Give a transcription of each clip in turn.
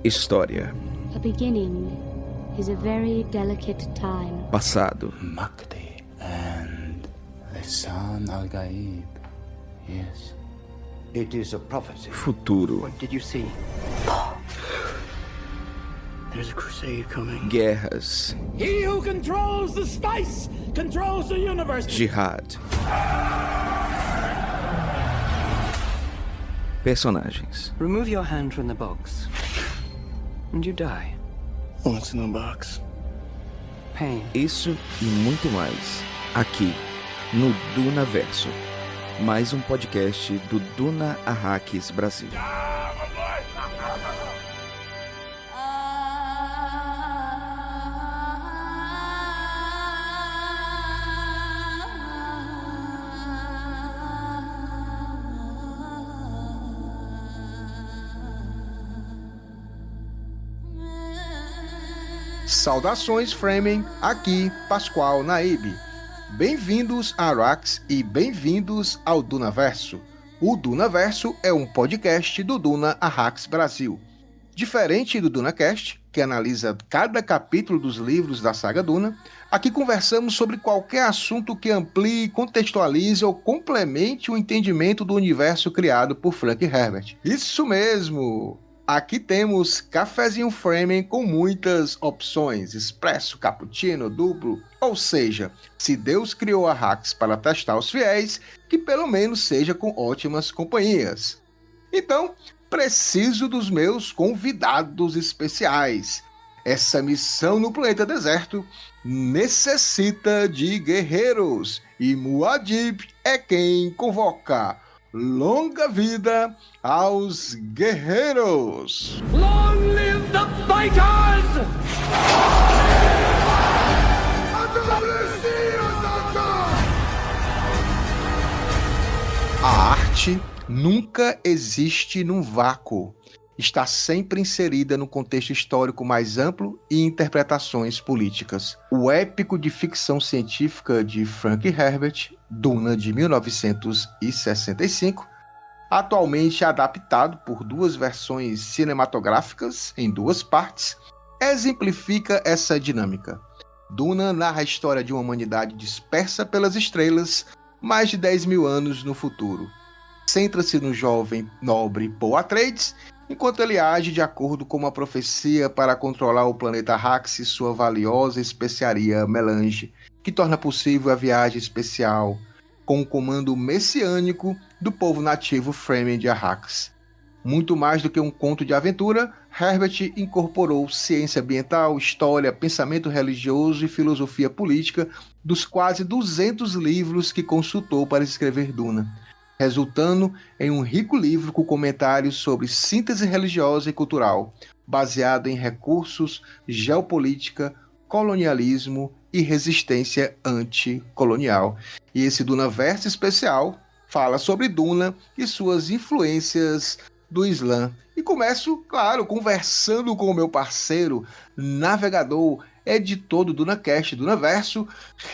História. A beginning is a very delicate time. Passado. Makti and Lisan al-Gaib. Yes. It is a prophecy. Futuro. What did you see? There's a crusade coming. Guerras. He who controls the spice controls the universe. Jihad. Personagens. Remove your hand from the box, and you die. What's in the box? Pain. Isso e muito mais. Aqui, no Duna Verso. Mais um podcast do Duna Arrakis Brasil. Saudações, Fremen, aqui Pascoal Naib. Bem-vindos a Arrakis e bem-vindos ao Dunaverso. O Dunaverso é um podcast do Duna Arrakis Brasil. Diferente do DunaCast, que analisa cada capítulo dos livros da saga Duna, aqui conversamos sobre qualquer assunto que amplie, contextualize ou complemente o entendimento do universo criado por Frank Herbert. Isso mesmo! Aqui temos cafezinho Fremen com muitas opções, expresso, cappuccino, duplo, ou seja, se Deus criou Arrakis para testar os fiéis, que pelo menos seja com ótimas companhias. Então, preciso dos meus convidados especiais. Essa missão no planeta deserto necessita de guerreiros, e Muad'Dib é quem convoca. Longa vida aos guerreiros! Long live the fighters! A arte nunca existe num vácuo. Está sempre inserida no contexto histórico mais amplo e interpretações políticas. O épico de ficção científica de Frank Herbert, Duna de 1965, atualmente adaptado por duas versões cinematográficas em duas partes, exemplifica essa dinâmica. Duna narra a história de uma humanidade dispersa pelas estrelas mais de 10 mil anos no futuro. Centra-se no jovem nobre Paul Atreides, enquanto ele age de acordo com uma profecia para controlar o planeta Arrakis e sua valiosa especiaria Melange, que torna possível a viagem especial com o comando messiânico do povo nativo Fremen de Arrakis. Muito mais do que um conto de aventura, Herbert incorporou ciência ambiental, história, pensamento religioso e filosofia política dos quase 200 livros que consultou para escrever Duna, resultando em um rico livro com comentários sobre síntese religiosa e cultural, baseado em recursos, geopolítica, colonialismo e resistência anticolonial. E esse Dunaverso especial fala sobre Duna e suas influências do Islã. E começo, claro, conversando com o meu parceiro, navegador, editor do DunaCast, Dunaverso,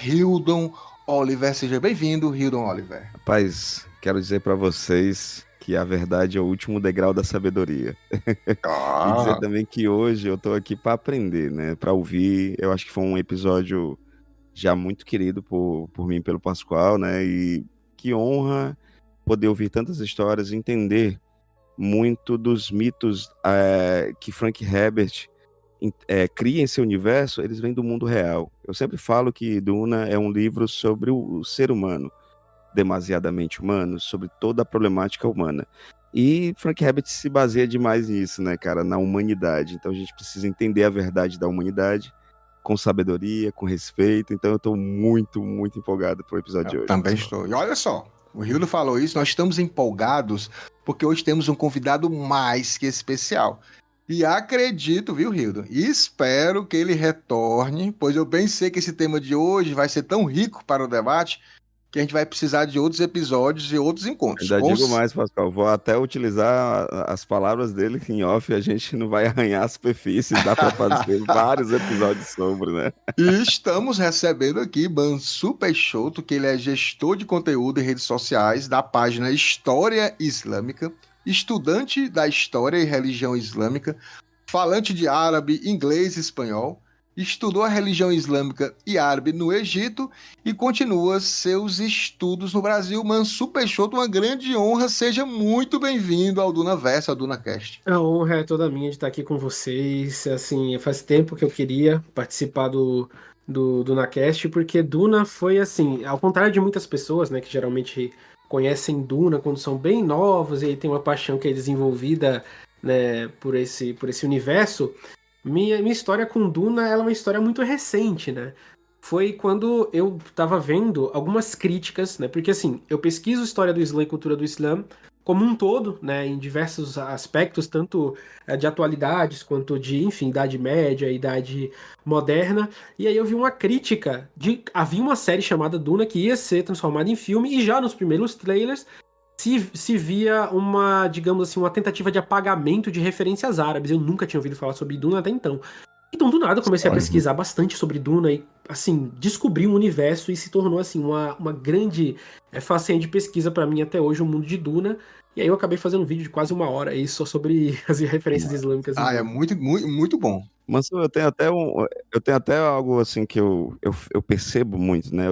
Hildon Oliver. Seja bem-vindo, Hildon Oliver. Rapaz, quero dizer pra vocês que a verdade é o último degrau da sabedoria. E dizer também que hoje eu tô aqui pra aprender, né? Pra ouvir. Eu acho que foi um episódio já muito querido por mim e pelo Pascoal, né? E que honra poder ouvir tantas histórias e entender muito dos mitos que Frank Herbert cria em seu universo. Eles vêm do mundo real. Eu sempre falo que Duna é um livro sobre o ser humano, demasiadamente humano, sobre toda a problemática humana. E Frank Herbert se baseia demais nisso, né, cara, na humanidade. Então a gente precisa entender a verdade da humanidade com sabedoria, com respeito. Então eu tô muito, muito empolgado pro episódio de hoje. Também estou. E olha só, o Hildo falou isso, nós estamos empolgados porque hoje temos um convidado mais que especial. E acredito, viu, Hildo? E espero que ele retorne, pois eu bem sei que esse tema de hoje vai ser tão rico para o debate que a gente vai precisar de outros episódios e outros encontros. Ainda digo mais, Pascoal, vou até utilizar as palavras dele em off, a gente não vai arranhar a superfície, dá para fazer vários episódios sobre, né? E estamos recebendo aqui Mansu Peixoto, que ele é gestor de conteúdo em redes sociais da página História Islâmica, estudante da História e Religião Islâmica, falante de árabe, inglês e espanhol, estudou a religião islâmica e árabe no Egito e continua seus estudos no Brasil. Mansur Peixoto, uma grande honra, seja muito bem-vindo ao Dunaverso, ao DunaCast. A honra é toda minha de estar aqui com vocês. Assim, faz tempo que eu queria participar do DunaCast, porque Duna foi assim, ao contrário de muitas pessoas, né, que geralmente conhecem Duna quando são bem novos e aí tem uma paixão que é desenvolvida, né, por esse universo. Minha história com Duna, ela é uma história muito recente, né? Foi quando eu tava vendo algumas críticas, né? Porque assim, eu pesquiso história do Islã e cultura do Islã como um todo, né? Em diversos aspectos, tanto de atualidades quanto de, enfim, Idade Média, Idade Moderna. E aí eu vi uma crítica havia uma série chamada Duna que ia ser transformada em filme e já nos primeiros trailers se via uma, digamos assim, uma tentativa de apagamento de referências árabes. Eu nunca tinha ouvido falar sobre Duna até então. Então, do nada, eu comecei a pesquisar bastante sobre Duna e, assim, descobri um universo e se tornou, assim, uma grande façanha de pesquisa pra mim até hoje, o mundo de Duna. E aí eu acabei fazendo um vídeo de quase 1 hora aí só sobre as referências islâmicas. É muito, muito, muito bom. Mas eu tenho até algo assim que eu percebo muito, né?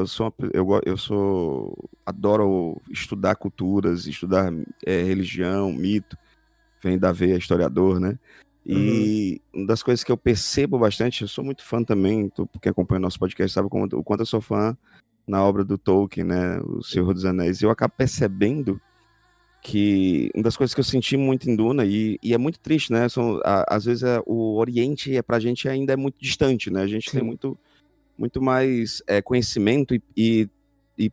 Adoro estudar culturas, estudar religião, mito, vem da veia historiador, né? E uma das coisas que eu percebo bastante, eu sou muito fã também, quem acompanha o nosso podcast sabe o quanto eu sou fã na obra do Tolkien, né? O Senhor dos Anéis, e eu acabo percebendo que uma das coisas que eu senti muito em Duna, e é muito triste, né? Às vezes o Oriente pra gente ainda é muito distante, né? A gente tem muito mais conhecimento e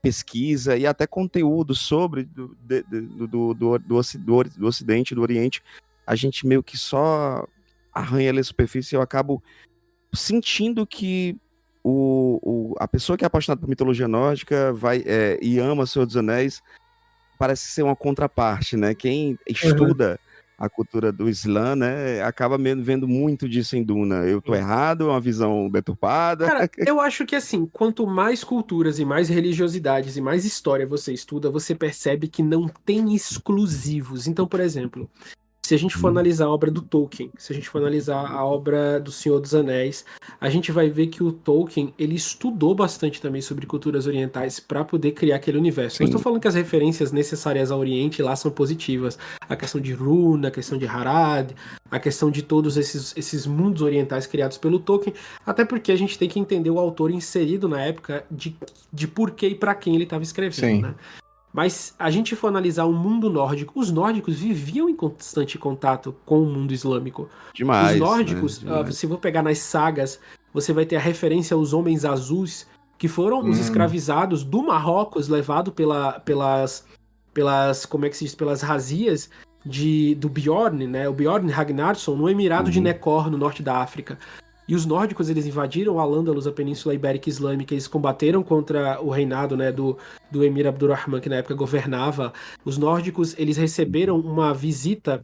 pesquisa e até conteúdo sobre do Ocidente, do Oriente. A gente meio que só arranha ali a superfície e eu acabo sentindo que a pessoa que é apaixonada por mitologia nórdica e ama o Senhor dos Anéis parece ser uma contraparte, né? Quem estuda a cultura do Islã, né, acaba vendo muito disso em Duna. Eu tô errado? É uma visão deturpada? Cara, eu acho que assim, quanto mais culturas e mais religiosidades e mais história você estuda, você percebe que não tem exclusivos. Então, por exemplo, se a gente for analisar a obra do Tolkien, se a gente for analisar a obra do Senhor dos Anéis, a gente vai ver que o Tolkien, ele estudou bastante também sobre culturas orientais para poder criar aquele universo. Não estou falando que as referências necessárias ao Oriente lá são positivas. A questão de Runa, a questão de Harad, a questão de todos esses mundos orientais criados pelo Tolkien, até porque a gente tem que entender o autor inserido na época de por que e para quem ele estava escrevendo, né? Mas a gente for analisar o mundo nórdico, os nórdicos viviam em constante contato com o mundo islâmico. Demais. Os nórdicos, né? Demais. Se for pegar nas sagas, você vai ter a referência aos homens azuis, que foram os escravizados do Marrocos, levados pelas como é que se diz, pelas razias do Bjorn, né? O Bjorn Ragnarsson, no Emirado de Nekor, no norte da África. E os nórdicos, eles invadiram Al-Andalus, a Península Ibérica Islâmica, eles combateram contra o reinado, né, do Emir Abdurrahman, que na época governava. Os nórdicos, eles receberam uma visita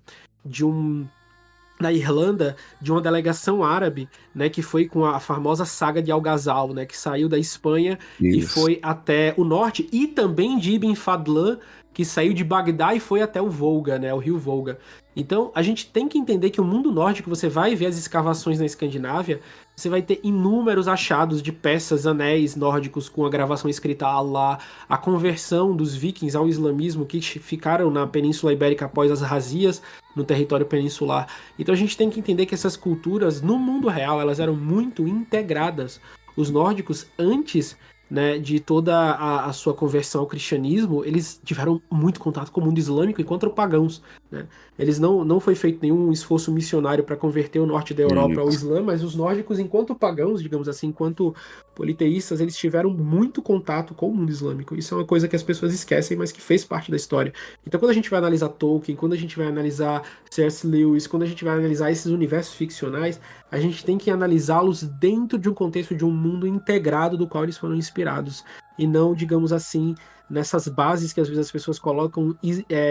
na Irlanda, de uma delegação árabe, né, que foi com a famosa saga de Al-Ghazal, né, que saiu da Espanha e foi até o norte, e também de Ibn Fadlan, que saiu de Bagdá e foi até o Volga, né, o rio Volga. Então, a gente tem que entender que o mundo nórdico, você vai ver as escavações na Escandinávia, você vai ter inúmeros achados de peças, anéis nórdicos com a gravação escrita Allah, a conversão dos vikings ao islamismo que ficaram na Península Ibérica após as razias no território peninsular. Então a gente tem que entender que essas culturas, no mundo real, elas eram muito integradas. Os nórdicos, antes, né, de toda a sua conversão ao cristianismo, eles tiveram muito contato com o mundo islâmico enquanto pagãos, né? Eles não foi feito nenhum esforço missionário para converter o norte da Europa ao Islã, mas os nórdicos, enquanto pagãos, digamos assim, enquanto politeístas, eles tiveram muito contato com o mundo islâmico. Isso é uma coisa que as pessoas esquecem, mas que fez parte da história. Então, quando a gente vai analisar Tolkien, quando a gente vai analisar C.S. Lewis, quando a gente vai analisar esses universos ficcionais, a gente tem que analisá-los dentro de um contexto de um mundo integrado do qual eles foram inspirados, e não, digamos assim, nessas bases que às vezes as pessoas colocam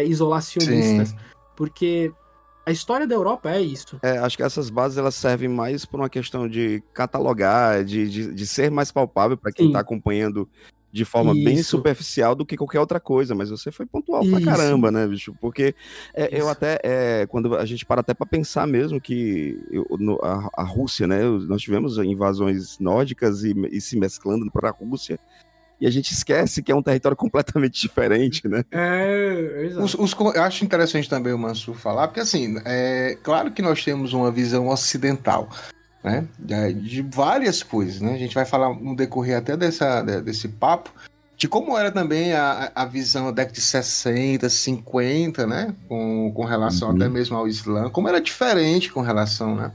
isolacionistas. Sim. Porque a história da Europa é isso. Acho que essas bases elas servem mais por uma questão de catalogar, de ser mais palpável para quem está acompanhando de forma bem Isso. superficial do que qualquer outra coisa, mas você foi pontual pra Isso. caramba, né, bicho? Porque eu Isso. até, quando a gente para até pra pensar mesmo que a Rússia, né, nós tivemos invasões nórdicas e se mesclando pra Rússia, e a gente esquece que é um território completamente diferente, né? Exato. Eu acho interessante também o Mansur falar, porque assim, claro que nós temos uma visão ocidental, né, de várias coisas, né? A gente vai falar no decorrer até desse papo, de como era também a visão da década de 60, 50, né, com relação até mesmo ao Islã, como era diferente com relação, né,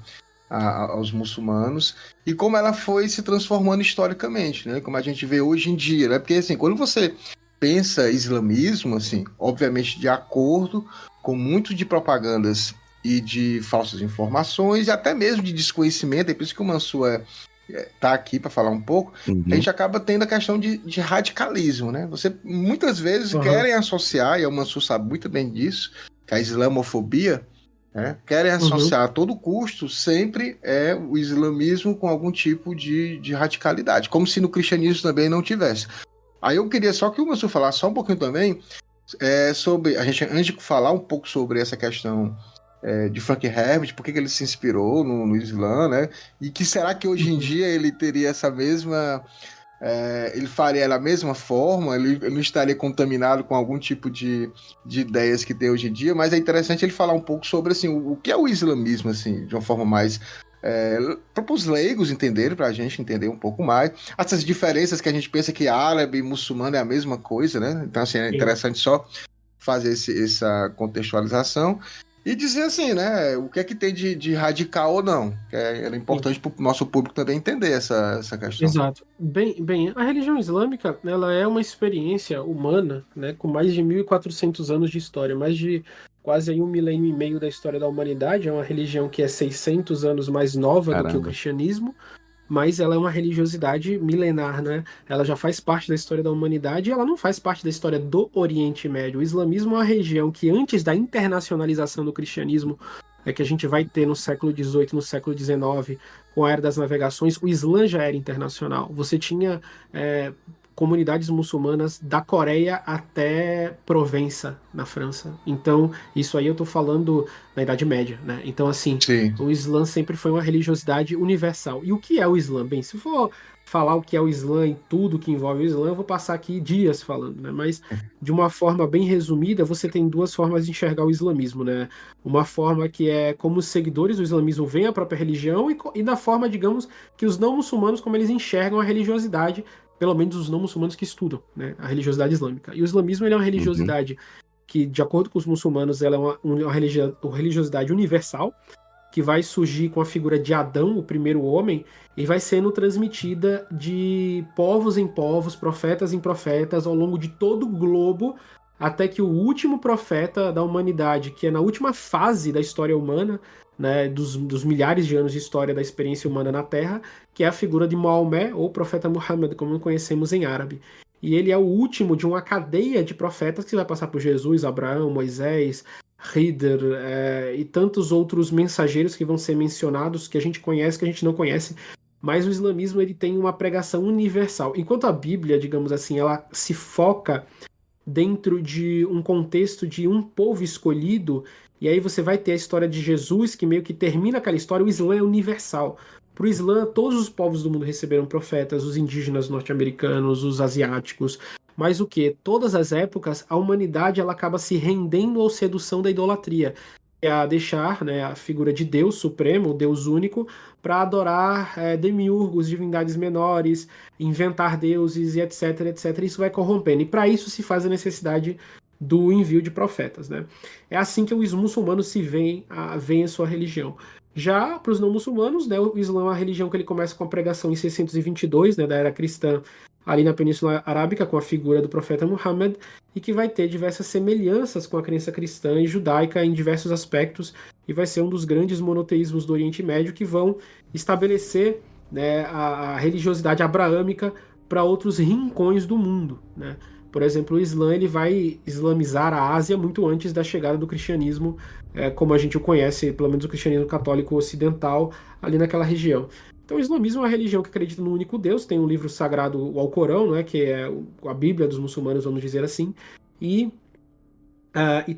aos muçulmanos, e como ela foi se transformando historicamente, né, como a gente vê hoje em dia, né, porque assim, quando você pensa islamismo, assim, obviamente de acordo com muito de propagandas e de falsas informações, e até mesmo de desconhecimento, é por isso que o Mansur tá aqui para falar um pouco, a gente acaba tendo a questão de radicalismo, né? Você, muitas vezes, querem associar, e o Mansur sabe muito bem disso, que a islamofobia, né? Querem associar a todo custo sempre o islamismo com algum tipo de radicalidade, como se no cristianismo também não tivesse. Aí eu queria só que o Mansur falasse só um pouquinho também sobre, a gente, antes de falar um pouco sobre essa questão de Frank Herbert, por que ele se inspirou no Islã, né? E que será que hoje em dia ele teria essa mesma... ele faria da mesma forma, ele não estaria contaminado com algum tipo de ideias que tem hoje em dia, mas é interessante ele falar um pouco sobre assim, o que é o islamismo, assim, de uma forma mais... para os leigos entenderem, para a gente entender um pouco mais. Essas diferenças que a gente pensa que árabe e muçulmano é a mesma coisa, né? Então, assim, é interessante só fazer essa contextualização e dizer assim, né? O que é que tem de radical ou não. Que é importante para o nosso público também entender essa questão. Exato. Bem, a religião islâmica, ela é uma experiência humana, né? Com mais de 1.400 anos de história, mais de quase aí 1,5 milênio da história da humanidade. É uma religião que é 600 anos mais nova do que o cristianismo, mas ela é uma religiosidade milenar, né? Ela já faz parte da história da humanidade e ela não faz parte da história do Oriente Médio. O islamismo é uma região que, antes da internacionalização do cristianismo, que a gente vai ter no século XVIII, no século XIX, com a era das navegações, o Islã já era internacional. Você tinha comunidades muçulmanas da Coreia até Provença, na França. Então, isso aí eu tô falando na Idade Média, né? Então, assim, o Islã sempre foi uma religiosidade universal. E o que é o Islã? Bem, se for falar o que é o Islã e tudo que envolve o Islã, eu vou passar aqui dias falando, né? Mas, de uma forma bem resumida, você tem duas formas de enxergar o islamismo, né? Uma forma que é como os seguidores do islamismo veem a própria religião e da forma, digamos, que os não muçulmanos, como eles enxergam a religiosidade, pelo menos os não muçulmanos que estudam, né, a religiosidade islâmica. E o islamismo, ele é uma religiosidade que, de acordo com os muçulmanos, ela é uma religiosidade universal, que vai surgir com a figura de Adão, o primeiro homem, e vai sendo transmitida de povos em povos, profetas em profetas, ao longo de todo o globo, até que o último profeta da humanidade, que é na última fase da história humana, né, dos milhares de anos de história da experiência humana na Terra, que é a figura de Maomé, ou profeta Muhammad, como conhecemos em árabe. E ele é o último de uma cadeia de profetas que vai passar por Jesus, Abraão, Moisés, Khidr e tantos outros mensageiros que vão ser mencionados, que a gente conhece, que a gente não conhece. Mas o islamismo, ele tem uma pregação universal. Enquanto a Bíblia, digamos assim, ela se foca dentro de um contexto de um povo escolhido, e aí você vai ter a história de Jesus, que meio que termina aquela história. O Islã é universal. Para o Islã, todos os povos do mundo receberam profetas, os indígenas norte-americanos, os asiáticos. Mas o que? Todas as épocas, a humanidade ela acaba se rendendo à sedução da idolatria. É a deixar, né, a figura de Deus supremo, o Deus único, para adorar demiurgos, divindades menores, inventar deuses e etc, etc. Isso vai corrompendo. E para isso se faz a necessidade do envio de profetas, né? É assim que os muçulmanos se veem a sua religião. Já para os não muçulmanos, né, o Islã é uma religião que ele começa com a pregação em 622, né, da era cristã, ali na Península Arábica, com a figura do profeta Muhammad, e que vai ter diversas semelhanças com a crença cristã e judaica em diversos aspectos, e vai ser um dos grandes monoteísmos do Oriente Médio que vão estabelecer, né, a religiosidade abraâmica para outros rincões do mundo, né? Por exemplo, o Islã ele vai islamizar a Ásia muito antes da chegada do cristianismo, como a gente o conhece, pelo menos o cristianismo católico ocidental, ali naquela região. Então o islamismo é uma religião que acredita no único Deus, tem um livro sagrado, o Alcorão, né, que é a Bíblia dos muçulmanos, vamos dizer assim, e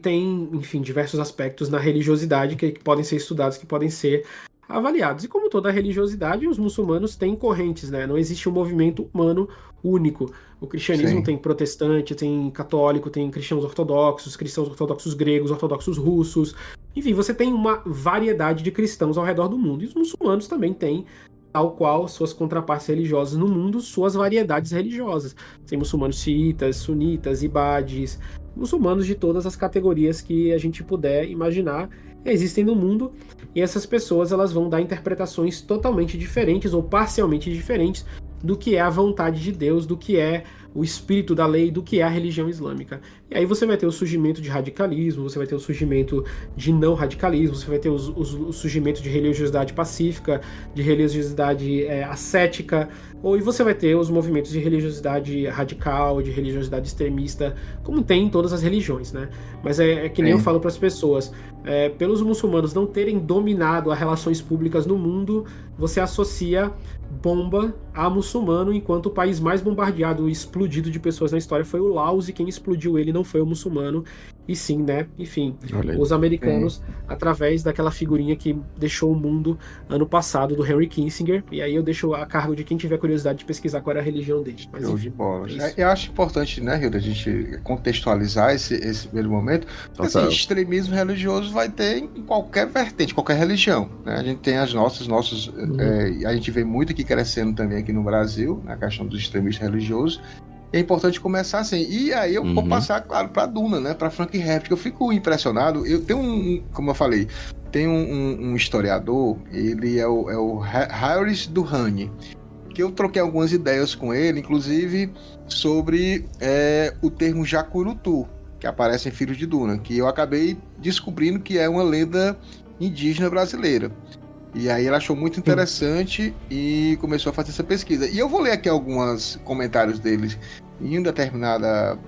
tem, enfim, diversos aspectos na religiosidade que podem ser estudados, que podem ser avaliados. E como toda religiosidade, os muçulmanos têm correntes, né? Não existe um movimento humano único. O cristianismo tem protestante, tem católico, tem cristãos ortodoxos gregos, ortodoxos russos. Enfim, você tem uma variedade de cristãos ao redor do mundo. E os muçulmanos também têm, tal qual suas contrapartes religiosas no mundo, suas variedades religiosas. Tem muçulmanos xiitas, sunitas, ibades, muçulmanos de todas as categorias que a gente puder imaginar existem no mundo, e essas pessoas elas vão dar interpretações totalmente diferentes ou parcialmente diferentes do que é a vontade de Deus, do que é o espírito da lei, do que é a religião islâmica. E aí você vai ter o surgimento de radicalismo, você vai ter o surgimento de não radicalismo, você vai ter o surgimento de religiosidade pacífica, de religiosidade ascética, e você vai ter os movimentos de religiosidade radical, de religiosidade extremista, como tem em todas as religiões, né? Mas é que nem eu falo para as pessoas, pelos muçulmanos não terem dominado as relações públicas no mundo, você associa bomba a muçulmano, enquanto o país mais bombardeado e explodido de pessoas na história foi o Laos, e quem explodiu ele não foi o muçulmano, e sim, né, enfim, os americanos, através daquela figurinha que deixou o mundo ano passado, do Henry Kissinger, e aí eu deixo a cargo de quem tiver curiosidade de pesquisar qual era a religião dele. Mas, enfim, de bola. Eu acho importante, né, Hilda, a gente contextualizar esse primeiro momento, porque assim, extremismo religioso vai ter em qualquer vertente, qualquer religião, né? A gente tem as nossos a gente vê muito aqui crescendo também aqui no Brasil, na questão dos extremistas religiosos. É importante começar assim. E aí eu vou passar, claro, para Duna, né? Para Frank Herbert, que eu fico impressionado. Eu tenho como eu falei, tem um historiador, ele é o Harris Duhane, que eu troquei algumas ideias com ele, inclusive sobre o termo Jacurutu, que aparece em Filhos de Duna, que eu acabei descobrindo que é uma lenda indígena brasileira. E aí ele achou muito interessante e começou a fazer essa pesquisa. E eu vou ler aqui alguns comentários deles em uma determinada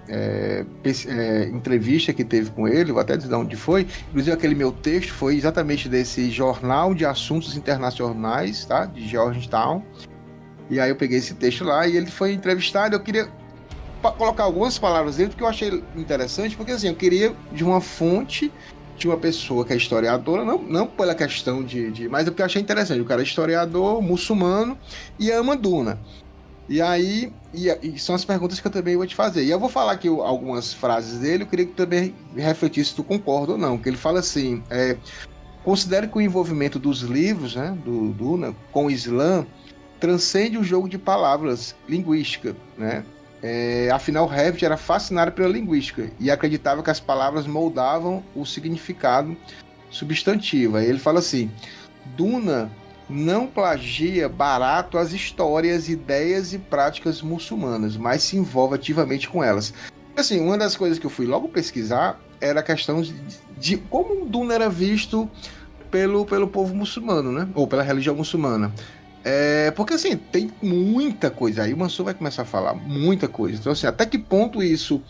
entrevista que teve com ele, vou até dizer de onde foi. Inclusive aquele meu texto foi exatamente desse Jornal de Assuntos Internacionais, tá? De Georgetown. E aí eu peguei esse texto lá e ele foi entrevistado. Eu queria colocar algumas palavras dele, porque eu achei interessante, porque assim, eu queria de uma fonte de uma pessoa que é historiadora, não pela questão mas é porque eu achei interessante. O cara é historiador, muçulmano e ama Duna. E aí, e são as perguntas que eu também vou te fazer. E eu vou falar aqui algumas frases dele, eu queria que tu também refletisse se tu concorda ou não. Que ele fala assim, considero que o envolvimento dos livros, né, do Duna, com o Islã, transcende o jogo de palavras, linguística, né? Afinal, Herbert era fascinado pela linguística e acreditava que as palavras moldavam o significado substantivo. Aí ele fala assim, Duna não plagia barato as histórias, ideias e práticas muçulmanas, mas se envolve ativamente com elas. Assim, uma das coisas que eu fui logo pesquisar era a questão de como Duna era visto pelo povo muçulmano, né? Ou pela religião muçulmana. Porque assim, tem muita coisa. Aí o Mansur vai começar a falar muita coisa. Então assim, até que ponto isso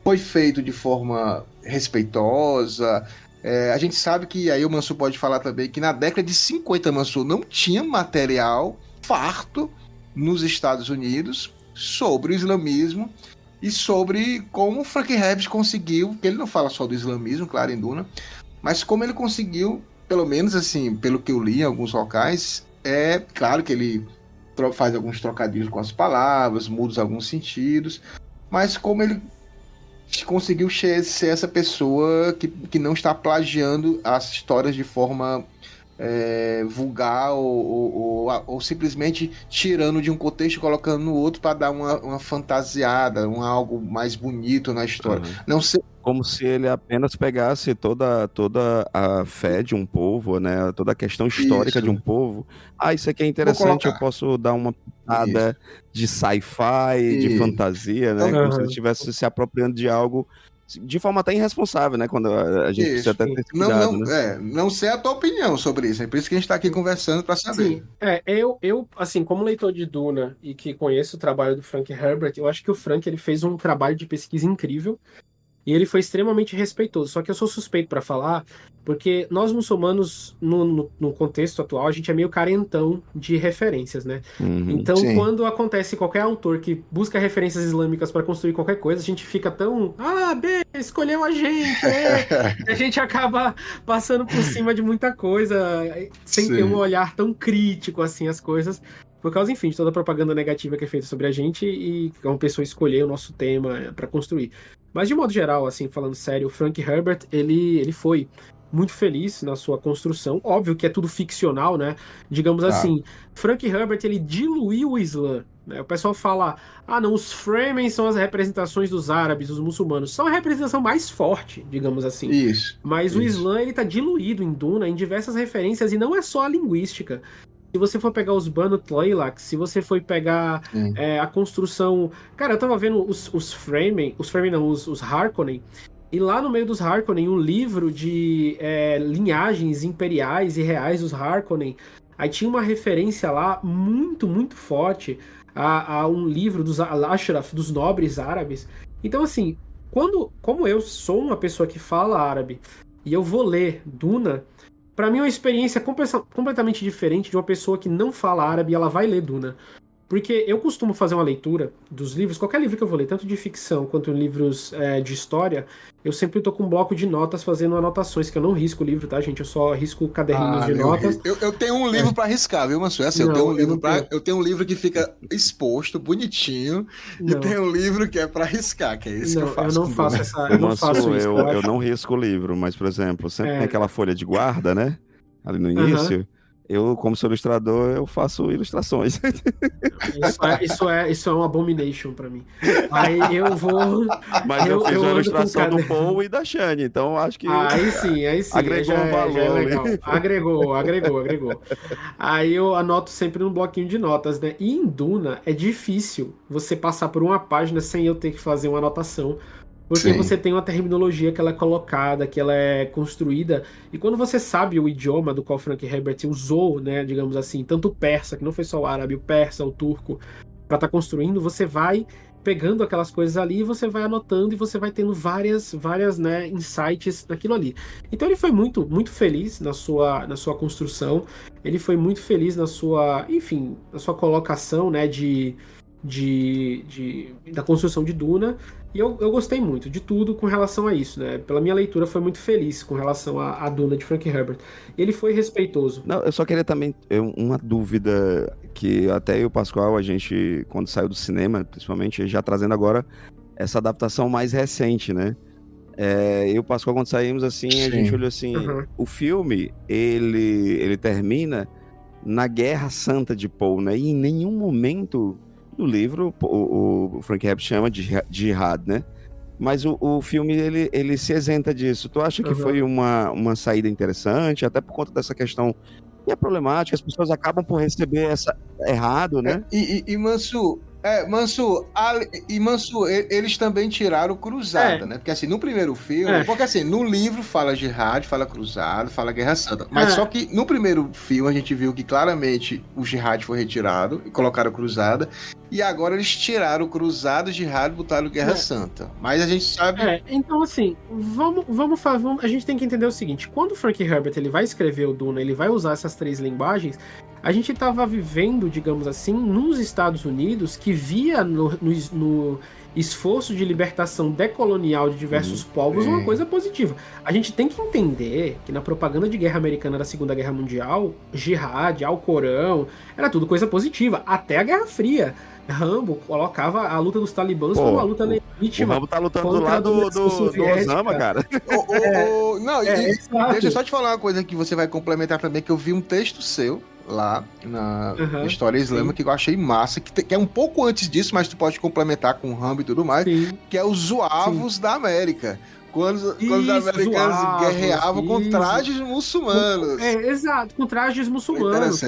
foi feito de forma respeitosa? A gente sabe que, aí o Mansur pode falar também, que na década de 50, Mansur, não tinha material farto nos Estados Unidos sobre o islamismo e sobre como Frank Herbert conseguiu, que ele não fala só do islamismo, claro, em Duna, mas como ele conseguiu, pelo menos assim, pelo que eu li em alguns locais, claro que ele faz alguns trocadilhos com as palavras, muda alguns sentidos, mas como ele conseguiu ser essa pessoa que não está plagiando as histórias de forma vulgar ou simplesmente tirando de um contexto e colocando no outro para dar uma fantasiada, algo mais bonito na história. Não sei. Como se ele apenas pegasse toda a fé de um povo, né? Toda a questão histórica de um povo. Isso aqui é interessante, eu posso dar uma pitada de sci-fi, de fantasia, né? Como se ele estivesse se apropriando de algo de forma até irresponsável, né? Quando a gente precisa até ter cuidado, né? Não sei a tua opinião sobre isso, é por isso que a gente está aqui conversando para saber. Sim, eu, assim, como leitor de Duna e que conheço o trabalho do Frank Herbert, eu acho que o Frank ele fez um trabalho de pesquisa incrível. E ele foi extremamente respeitoso. Só que eu sou suspeito para falar, porque nós muçulmanos, no contexto atual, a gente é meio carentão de referências, né? Então, sim. quando acontece qualquer autor que busca referências islâmicas para construir qualquer coisa, a gente fica tão... escolheu a gente, A gente acaba passando por cima de muita coisa, sem ter um olhar tão crítico, assim, as coisas, por causa, enfim, de toda a propaganda negativa que é feita sobre a gente e uma pessoa escolher o nosso tema para construir. Mas, de modo geral, assim, falando sério, o Frank Herbert, ele foi muito feliz na sua construção. Óbvio que é tudo ficcional, né? Digamos assim, Frank Herbert, ele diluiu o Islã, né? O pessoal fala, não, os Fremen são as representações dos árabes, dos muçulmanos. São a representação mais forte, digamos assim. Isso. Mas o Islã, ele tá diluído em Duna, em diversas referências, e não é só a linguística. Se você for pegar os Banu Tleilax, se você for pegar a construção... Cara, eu tava vendo os Fremen não, os Harkonnen, e lá no meio dos Harkonnen, um livro de linhagens imperiais e reais dos Harkonnen, aí tinha uma referência lá muito, muito forte a um livro dos Al-Ashraf, dos nobres árabes. Então, assim, como eu sou uma pessoa que fala árabe, e eu vou ler Duna... Pra mim é uma experiência completamente diferente de uma pessoa que não fala árabe e ela vai ler Duna. Porque eu costumo fazer uma leitura dos livros, qualquer livro que eu vou ler, tanto de ficção quanto livros de história, eu sempre tô com um bloco de notas fazendo anotações, que eu não risco o livro, tá, gente? Eu só risco caderninhos de notas. Eu tenho um livro pra riscar, viu, Mansu? Assim, eu tenho um livro que fica exposto, bonitinho, e tem um livro que é pra riscar, que é isso que eu faço. Eu não faço eu não faço isso. Eu não risco o livro, mas, por exemplo, sempre tem aquela folha de guarda, né? Ali no início. Eu, como sou ilustrador, eu faço ilustrações. Isso é um abomination pra mim. Aí eu vou... Mas eu fiz a ilustração do Paul e da Shani, então acho que... Aí sim. Agregou um valor. Já é legal. Agregou. Aí eu anoto sempre num bloquinho de notas, né? E em Duna é difícil você passar por uma página sem eu ter que fazer uma anotação. Porque você tem uma terminologia que ela é colocada, que ela é construída, e quando você sabe o idioma do qual Frank Herbert usou, né, digamos assim, tanto o persa, que não foi só o árabe, o persa, o turco, para estar construindo, você vai pegando aquelas coisas ali, você vai anotando e você vai tendo várias, né, insights naquilo ali. Então ele foi muito, muito feliz na sua construção, ele foi muito feliz na sua colocação, né, da construção de Duna, e eu gostei muito de tudo com relação a isso, né? Pela minha leitura foi muito feliz com relação à Duna de Frank Herbert. Ele foi respeitoso. Não, eu só queria também uma dúvida que até eu e o Pascoal, a gente, quando saiu do cinema, principalmente, já trazendo agora essa adaptação mais recente, né? Eu e o Pascoal, quando saímos, assim, a gente olhou assim, o filme, ele termina na Guerra Santa de Paul, né? E em nenhum momento... No livro, o Frank Herbert chama de jihad, né? Mas o filme, ele se isenta disso. Tu acha que foi uma saída interessante, até por conta dessa questão que é problemática, as pessoas acabam por receber essa errado, né? Mansu, eles também tiraram cruzada, né? Porque assim, no primeiro filme, porque assim, no livro fala jihad, fala cruzada, fala guerra santa, mas só que no primeiro filme a gente viu que claramente o jihad foi retirado e colocaram cruzada, e agora eles tiraram cruzada, jihad e botaram guerra santa. Mas a gente sabe... Então assim, vamos a gente tem que entender o seguinte, quando o Frank Herbert ele vai escrever o Duna, ele vai usar essas três linguagens, a gente estava vivendo, digamos assim, nos Estados Unidos, que via no esforço de libertação decolonial de diversos povos uma coisa positiva. A gente tem que entender que na propaganda de guerra americana da Segunda Guerra Mundial, jihad, Alcorão, era tudo coisa positiva, até a Guerra Fria. Rambo colocava a luta dos talibãs como uma luta legítima. O Rambo tá lutando do lado do Osama, cara. Deixa eu só te falar uma coisa que você vai complementar também, que eu vi um texto seu lá na História Islâmica que eu achei massa, que é um pouco antes disso, mas tu pode complementar com o Rambo e tudo mais, que é os Zuavos da América. Quando os americanos guerreavam com trajes muçulmanos. Exato, com trajes muçulmanos.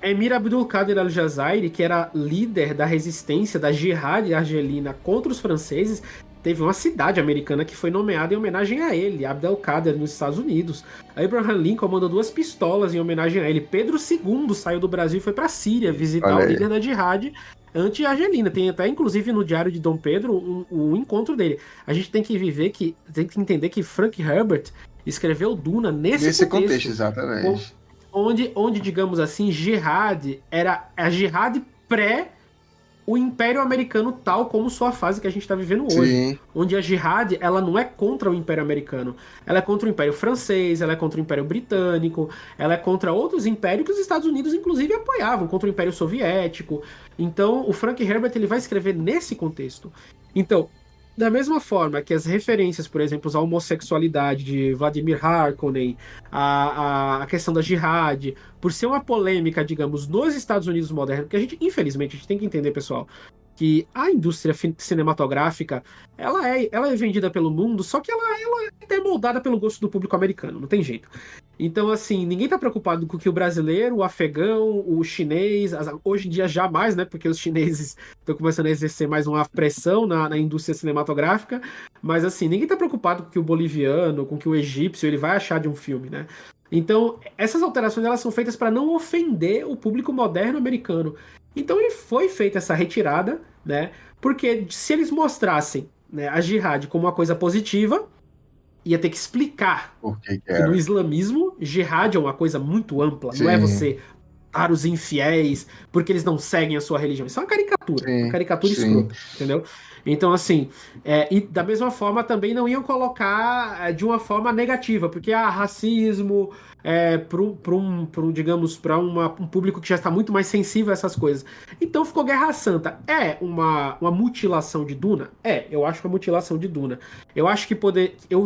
Emir Abdul Qadir al-Jazairi, que era líder da resistência da Jihad argelina contra os franceses, teve uma cidade americana que foi nomeada em homenagem a ele, Abdelkader, nos Estados Unidos. Abraham Lincoln mandou 2 pistolas em homenagem a ele. Pedro II saiu do Brasil e foi pra Síria visitar o líder da Jihad anti-argelina. Tem até, inclusive, no Diário de Dom Pedro, o encontro dele. A gente tem que entender que Frank Herbert escreveu Duna nesse contexto. Exatamente. Onde, digamos assim, Jihad era a Jihad pré o Império Americano tal como sua fase que a gente está vivendo hoje. Sim. Onde a Jihad, ela não é contra o Império Americano. Ela é contra o Império Francês, ela é contra o Império Britânico, ela é contra outros impérios que os Estados Unidos, inclusive, apoiavam, contra o Império Soviético. Então, o Frank Herbert, ele vai escrever nesse contexto. Então, da mesma forma que as referências, por exemplo, à homossexualidade de Vladimir Harkonnen, a questão da Jihad, por ser uma polêmica, digamos, nos Estados Unidos modernos, porque a gente, infelizmente, a gente tem que entender, pessoal, que a indústria cinematográfica, ela é vendida pelo mundo, só que ela é moldada pelo gosto do público americano, não tem jeito. Então, assim, ninguém tá preocupado com que o brasileiro, o afegão, o chinês, hoje em dia jamais, né, porque os chineses estão começando a exercer mais uma pressão na indústria cinematográfica, mas, assim, ninguém tá preocupado com que o boliviano, com que o egípcio, ele vai achar de um filme, né. Então, essas alterações, elas são feitas para não ofender o público moderno americano. Então, ele foi feita essa retirada, né, porque se eles mostrassem, né, a Jihad como uma coisa positiva, ia ter que explicar que no islamismo, Jihad é uma coisa muito ampla. Sim. Não é você para os infiéis porque eles não seguem a sua religião. Isso é uma caricatura. Sim. Uma caricatura escrota, entendeu? Então, assim, e da mesma forma também não iam colocar de uma forma negativa, porque racismo, digamos, para um público que já está muito mais sensível a essas coisas. Então ficou Guerra Santa. É uma mutilação de Duna? Eu acho que é uma mutilação de Duna. Eu acho que eu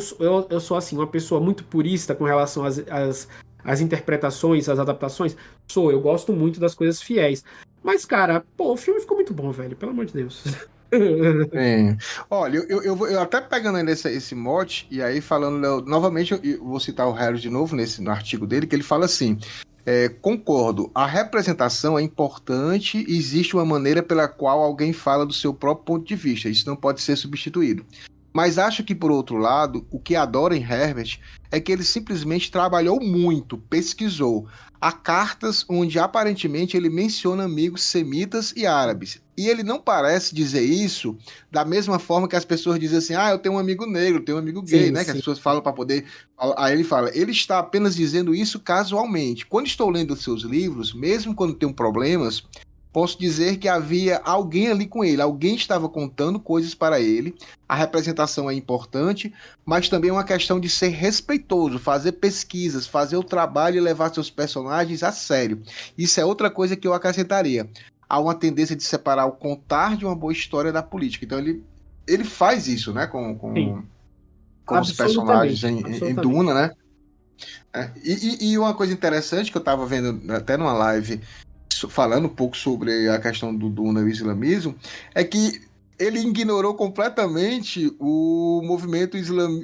sou, assim, uma pessoa muito purista com relação às interpretações, às adaptações. Eu gosto muito das coisas fiéis. Mas, cara, o filme ficou muito bom, velho, pelo amor de Deus. Sim. Olha, eu até pegando ainda esse mote, e aí falando novamente, eu vou citar o Harris de novo no artigo dele, que ele fala assim: concordo, a representação é importante e existe uma maneira pela qual alguém fala do seu próprio ponto de vista, isso não pode ser substituído. Mas acho que, por outro lado, o que adoro em Herbert é que ele simplesmente trabalhou muito, pesquisou. Há cartas onde aparentemente ele menciona amigos semitas e árabes. E ele não parece dizer isso da mesma forma que as pessoas dizem assim: eu tenho um amigo negro, tenho um amigo gay, sim, né? Sim. Que as pessoas falam para poder... Aí ele fala, ele está apenas dizendo isso casualmente. Quando estou lendo os seus livros, mesmo quando tenho problemas, posso dizer que havia alguém ali com ele, alguém estava contando coisas para ele. A representação é importante, mas também é uma questão de ser respeitoso, fazer pesquisas, fazer o trabalho e levar seus personagens a sério. Isso é outra coisa que eu acrescentaria. Há uma tendência de separar o contar de uma boa história da política. Então ele faz isso, né, com os personagens em Duna, né? E uma coisa interessante que eu estava vendo até numa live, falando um pouco sobre a questão do Duna e o islamismo, é que ele ignorou completamente o movimento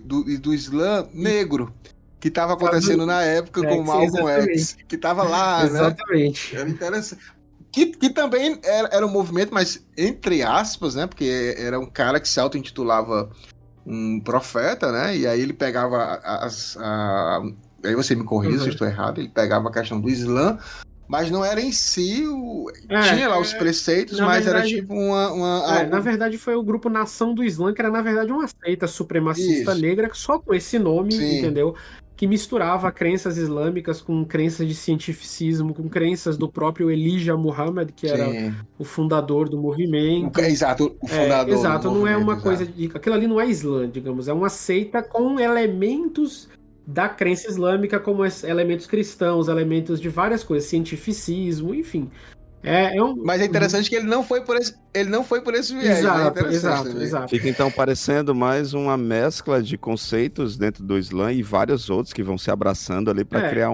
do Islã negro, que estava acontecendo na época com Malcolm X, que estava lá, exatamente. Né? Era interessante. Que também era um movimento, mas entre aspas, né? Porque era um cara que se auto-intitulava um profeta, né? E aí ele pegava aí você me corrija se eu estou errado, ele pegava a questão do Islã, mas não era em si tinha lá os preceitos, mas verdade, era tipo uma Na verdade foi o grupo Nação do Islã, que era na verdade uma seita supremacista negra, só com esse nome, sim, entendeu? Que misturava crenças islâmicas com crenças de cientificismo, com crenças do próprio Elijah Muhammad, que era o fundador do movimento. Exato, o fundador. Exato, não é uma coisa de... Aquilo ali não é Islã, digamos, é uma seita com elementos da crença islâmica, como elementos cristãos, elementos de várias coisas, cientificismo, enfim. Mas é interessante que ele não foi por esse viés. Exato. Fica então parecendo mais uma mescla de conceitos dentro do Islã e vários outros que vão se abraçando ali para criar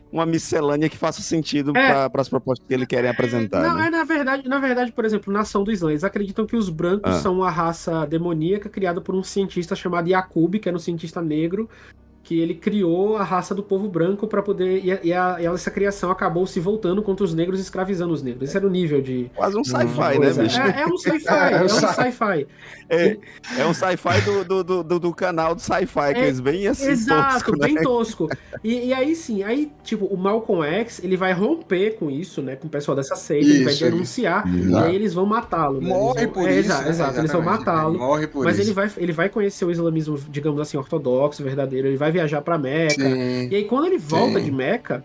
uma miscelânea que faça sentido para as propostas que eles querem apresentar. Não, né? Na verdade, por exemplo, Nação do Islã, eles acreditam que os brancos são uma raça demoníaca criada por um cientista chamado Yaqub, que era um cientista negro, que ele criou a raça do povo branco para poder... E essa criação acabou se voltando contra os negros, escravizando os negros. Esse era o nível de... Quase um sci-fi, né, bicho? É um sci-fi, É um sci-fi do canal do sci-fi, que eles bem assim, exato, tosco, bem né? tosco. E aí sim, tipo, o Malcolm X, ele vai romper com isso, né, com o pessoal dessa seita, ele vai denunciar, e aí eles vão matá-lo. Né? Morre por isso. Exato, eles vão matá-lo. Morre por mas isso. ele vai conhecer o islamismo, digamos assim, ortodoxo, verdadeiro, ele vai viajar pra Meca. Sim, E aí quando ele volta de Meca,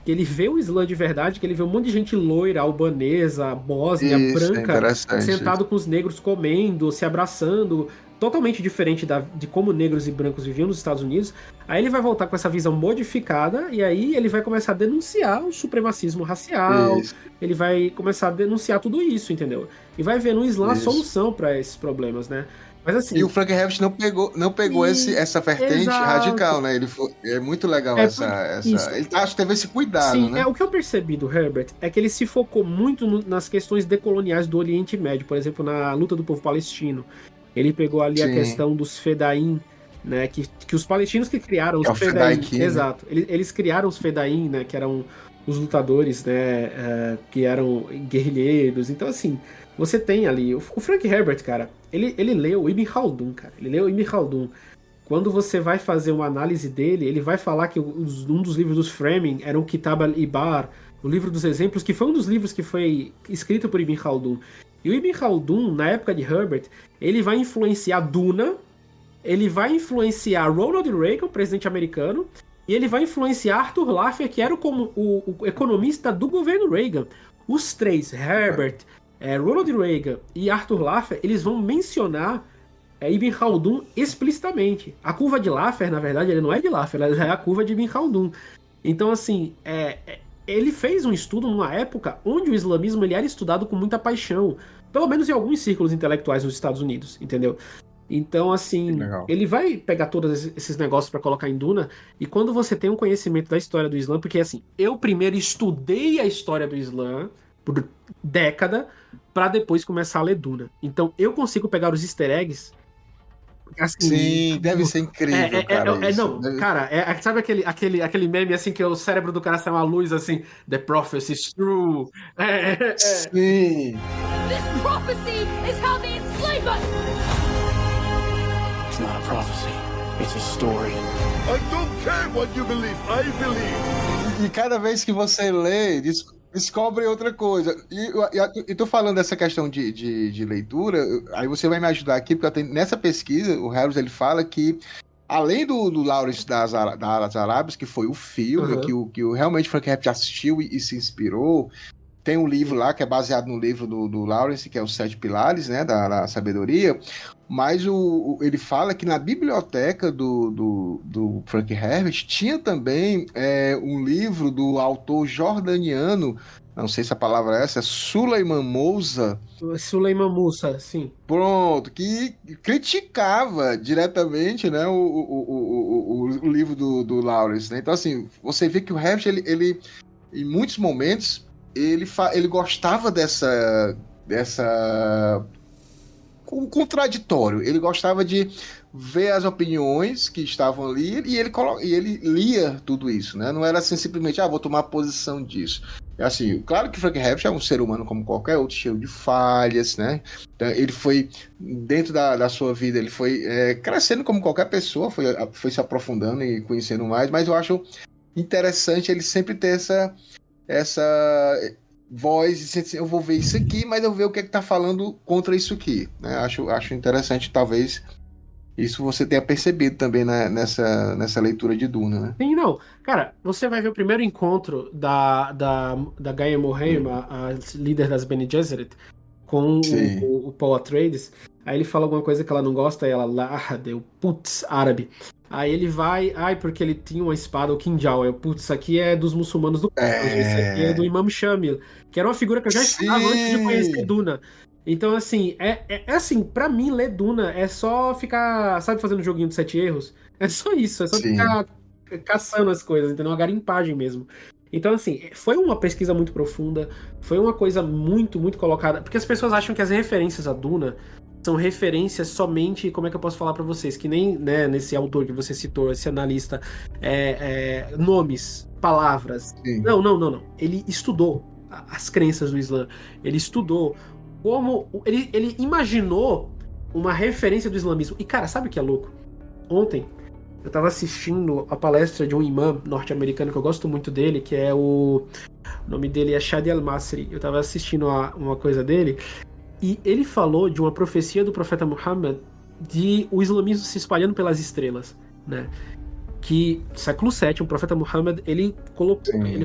que ele vê o Islã de verdade, que ele vê um monte de gente loira, albanesa, bósnia, branca, sentado com os negros comendo, se abraçando, totalmente diferente de como negros e brancos viviam nos Estados Unidos. Aí ele vai voltar com essa visão modificada, e aí ele vai começar a denunciar o supremacismo racial, ele vai começar a denunciar tudo isso, entendeu? E vai ver no Islã a solução para esses problemas, né? Mas, assim, e o Frank Herbert não pegou essa vertente radical, né? É muito legal essa... Ele acho que teve esse cuidado, sim, né? O que eu percebi do Herbert é que ele se focou muito nas questões decoloniais do Oriente Médio, por exemplo, na luta do povo palestino. Ele pegou ali a questão dos Fedaim, né? Que os palestinos que criaram os Fedaim. Exato. Eles criaram os Fedaim, né? Que eram os lutadores, né? Que eram guerrilheiros. Então, assim, você tem ali... O Frank Herbert, cara, ele leu Ibn Khaldun, cara. Ele leu Ibn Khaldun. Quando você vai fazer uma análise dele, ele vai falar que um dos livros dos Framing era o Kitab al-Ibar, o livro dos exemplos, que foi um dos livros que foi escrito por Ibn Khaldun. E o Ibn Khaldun, na época de Herbert, ele vai influenciar Duna, ele vai influenciar Ronald Reagan, presidente americano, e ele vai influenciar Arthur Laffer, que era o economista do governo Reagan. Os três, Herbert, Ronald Reagan e Arthur Laffer, eles vão mencionar Ibn Khaldun explicitamente. A curva de Laffer, na verdade, ele não é de Laffer, ela é a curva de Ibn Khaldun. Então, assim, ele fez um estudo numa época onde o islamismo ele era estudado com muita paixão, pelo menos em alguns círculos intelectuais nos Estados Unidos, entendeu? Então, assim, ele vai pegar todos esses negócios para colocar em Duna, e quando você tem um conhecimento da história do Islã, porque assim, eu primeiro estudei a história do Islã por década, para depois começar a ler Duna. Então, eu consigo pegar os easter eggs. Assim, sim, deve ser incrível, cara. Não, cara, sabe aquele meme assim que o cérebro do cara sai uma luz assim, the prophecy is true. Sim. This prophecy is how they enslave us. It's not a prophecy. It's a story. I don't care what you believe. I believe. E cada vez que você lê, descobre outra coisa. E tô falando dessa questão de leitura, aí você vai me ajudar aqui, porque nessa pesquisa, o Harris ele fala que, além do Lawrence das Arábias, que foi o filme, que o realmente Frank Herbert assistiu e se inspirou, tem um livro lá que é baseado no livro do Lawrence, que é Os Sete Pilares, né, da Sabedoria, mas ele fala que na biblioteca do Frank Herbert tinha também um livro do autor jordaniano, não sei se a palavra é essa, Suleiman Moussa. Suleiman Moussa, sim. Pronto, que criticava diretamente, né, o livro do Lawrence, né? Então, assim, você vê que o Herbert, ele em muitos momentos, ele gostava dessa contraditório. Ele gostava de ver as opiniões que estavam ali e ele lia tudo isso, né? Não era assim simplesmente, vou tomar posição disso. É assim, claro que Frank Herbert é um ser humano como qualquer outro, cheio de falhas, né? Então, ele foi, dentro da sua vida, ele foi crescendo como qualquer pessoa, foi se aprofundando e conhecendo mais, mas eu acho interessante ele sempre ter essa voz, de assim, eu vou ver isso aqui, mas eu vou ver o que tá falando contra isso aqui, né? Acho interessante, talvez isso você tenha percebido também nessa leitura de Duna, né? Sim, não. Cara, você vai ver o primeiro encontro da Gaia Mohaim, a líder das Bene Gesserit, com o Paul Atreides. Aí ele fala alguma coisa que ela não gosta e ela deu putz, árabe. Aí ele vai, porque ele tinha uma espada, o Kinjal. Putz, isso aqui é dos muçulmanos do Khalid, isso aqui é do Imam Shamil, que era uma figura que eu já estudava antes de conhecer Duna. Então, assim, assim, pra mim, ler Duna é só ficar, sabe, fazendo um joguinho de 7 erros? É só isso, é só ficar caçando as coisas, entendeu? Uma garimpagem mesmo. Então, assim, foi uma pesquisa muito profunda, foi uma coisa muito, muito colocada, porque as pessoas acham que as referências a Duna são referências somente, como é que eu posso falar pra vocês, que nem, né, nesse autor que você citou, esse analista, nomes, palavras. Sim. Não. Ele estudou as crenças do Islã. Ele estudou como... Ele imaginou uma referência do islamismo. E, cara, sabe o que é louco? Ontem, eu tava assistindo a palestra de um imã norte-americano que eu gosto muito dele, que é o nome dele é Shadi Al-Masri. Eu tava assistindo uma coisa dele, e ele falou de uma profecia do profeta Muhammad de o islamismo se espalhando pelas estrelas, né? Que século VII, o profeta Muhammad, ele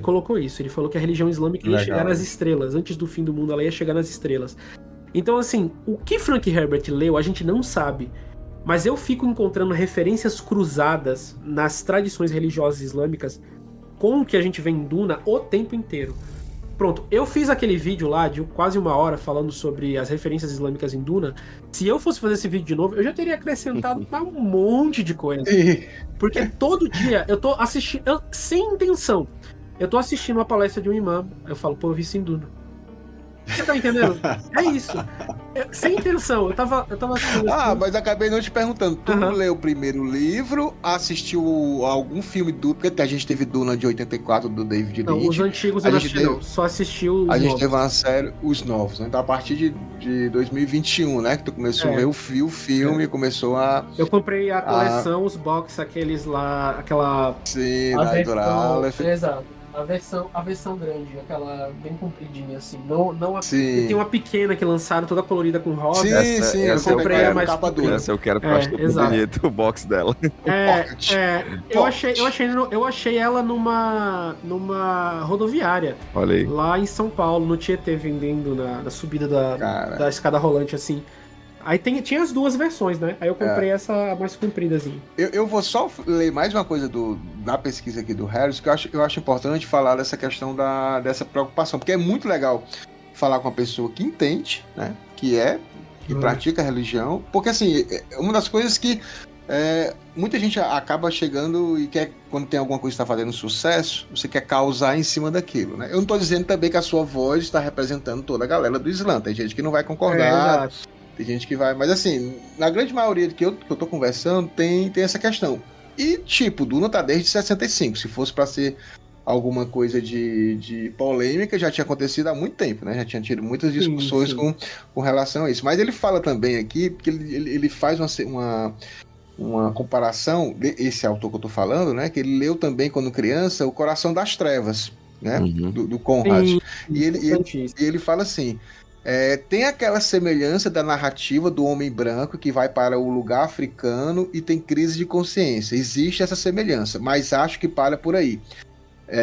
colocou isso. Ele falou que a religião islâmica ia chegar nas estrelas. Antes do fim do mundo, ela ia chegar nas estrelas. Então, assim, o que Frank Herbert leu, a gente não sabe. Mas eu fico encontrando referências cruzadas nas tradições religiosas islâmicas com o que a gente vê em Duna o tempo inteiro. Pronto, eu fiz aquele vídeo lá de quase 1 hora falando sobre as referências islâmicas em Duna. Se eu fosse fazer esse vídeo de novo, eu já teria acrescentado um monte de coisa. Porque todo dia eu tô assistindo, sem intenção, eu tô assistindo uma palestra de um imã, eu falo, pô, eu vi isso em Duna. Você tá entendendo? É isso. Sem intenção, eu tava assistindo. Mas acabei não te perguntando. Tu leu o primeiro livro, assistiu algum filme do... Porque a gente teve Duna de 84 do David Lynch. Não, os antigos eu não assisti, não. Só assistiu os novos. A gente teve uma série, os novos, né? Então a partir de 2021, né? Que tu começou a ver o filme, começou a... Eu comprei a coleção, os box, aqueles lá, aquela... Sim, da Editora. Exato. A versão grande, aquela bem compridinha, assim. Não tem uma pequena que lançaram, toda colorida com rosa. Sim, eu comprei a mais capa dura. Essa eu quero porque eu acho muito bonito o box dela. Eu achei ela numa rodoviária. Olha aí. Lá em São Paulo, no Tietê, vendendo na subida da escada rolante, assim. Aí tinha as duas versões, né? Aí eu comprei essa mais compridazinha. Eu vou só ler mais uma coisa da pesquisa aqui do Harris, que eu acho importante falar dessa questão dessa preocupação, porque é muito legal falar com uma pessoa que entende, né? Que pratica a religião, porque assim, uma das coisas que muita gente acaba chegando e quer, quando tem alguma coisa que está fazendo sucesso, você quer causar em cima daquilo, né? Eu não estou dizendo também que a sua voz está representando toda a galera do Islã, tem gente que não vai concordar. Tem gente que vai, mas assim, na grande maioria que eu tô conversando, tem essa questão. E, tipo, Duna tá desde 65. Se fosse pra ser alguma coisa de polêmica, já tinha acontecido há muito tempo, né? Já tinha tido muitas discussões com relação a isso. Mas ele fala também aqui, porque ele faz uma comparação, esse autor que eu tô falando, né? Que ele leu também, quando criança, O Coração das Trevas, né? Do Conrad. E ele fala assim... tem aquela semelhança da narrativa do homem branco que vai para o lugar africano e tem crise de consciência. Existe essa semelhança, mas acho que para por aí.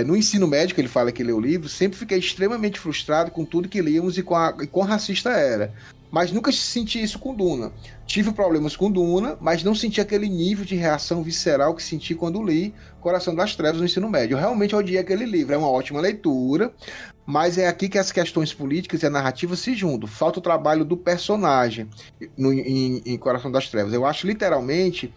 No ensino médio, que ele fala que lê o livro, sempre fiquei extremamente frustrado com tudo que líamos e quão racista era. Mas nunca senti isso com Duna. Tive problemas com Duna, mas não senti aquele nível de reação visceral que senti quando li Coração das Trevas no ensino médio. Eu realmente odiei aquele livro. É uma ótima leitura, mas é aqui que as questões políticas e a narrativa se juntam. Falta o trabalho do personagem em Coração das Trevas. Eu acho literalmente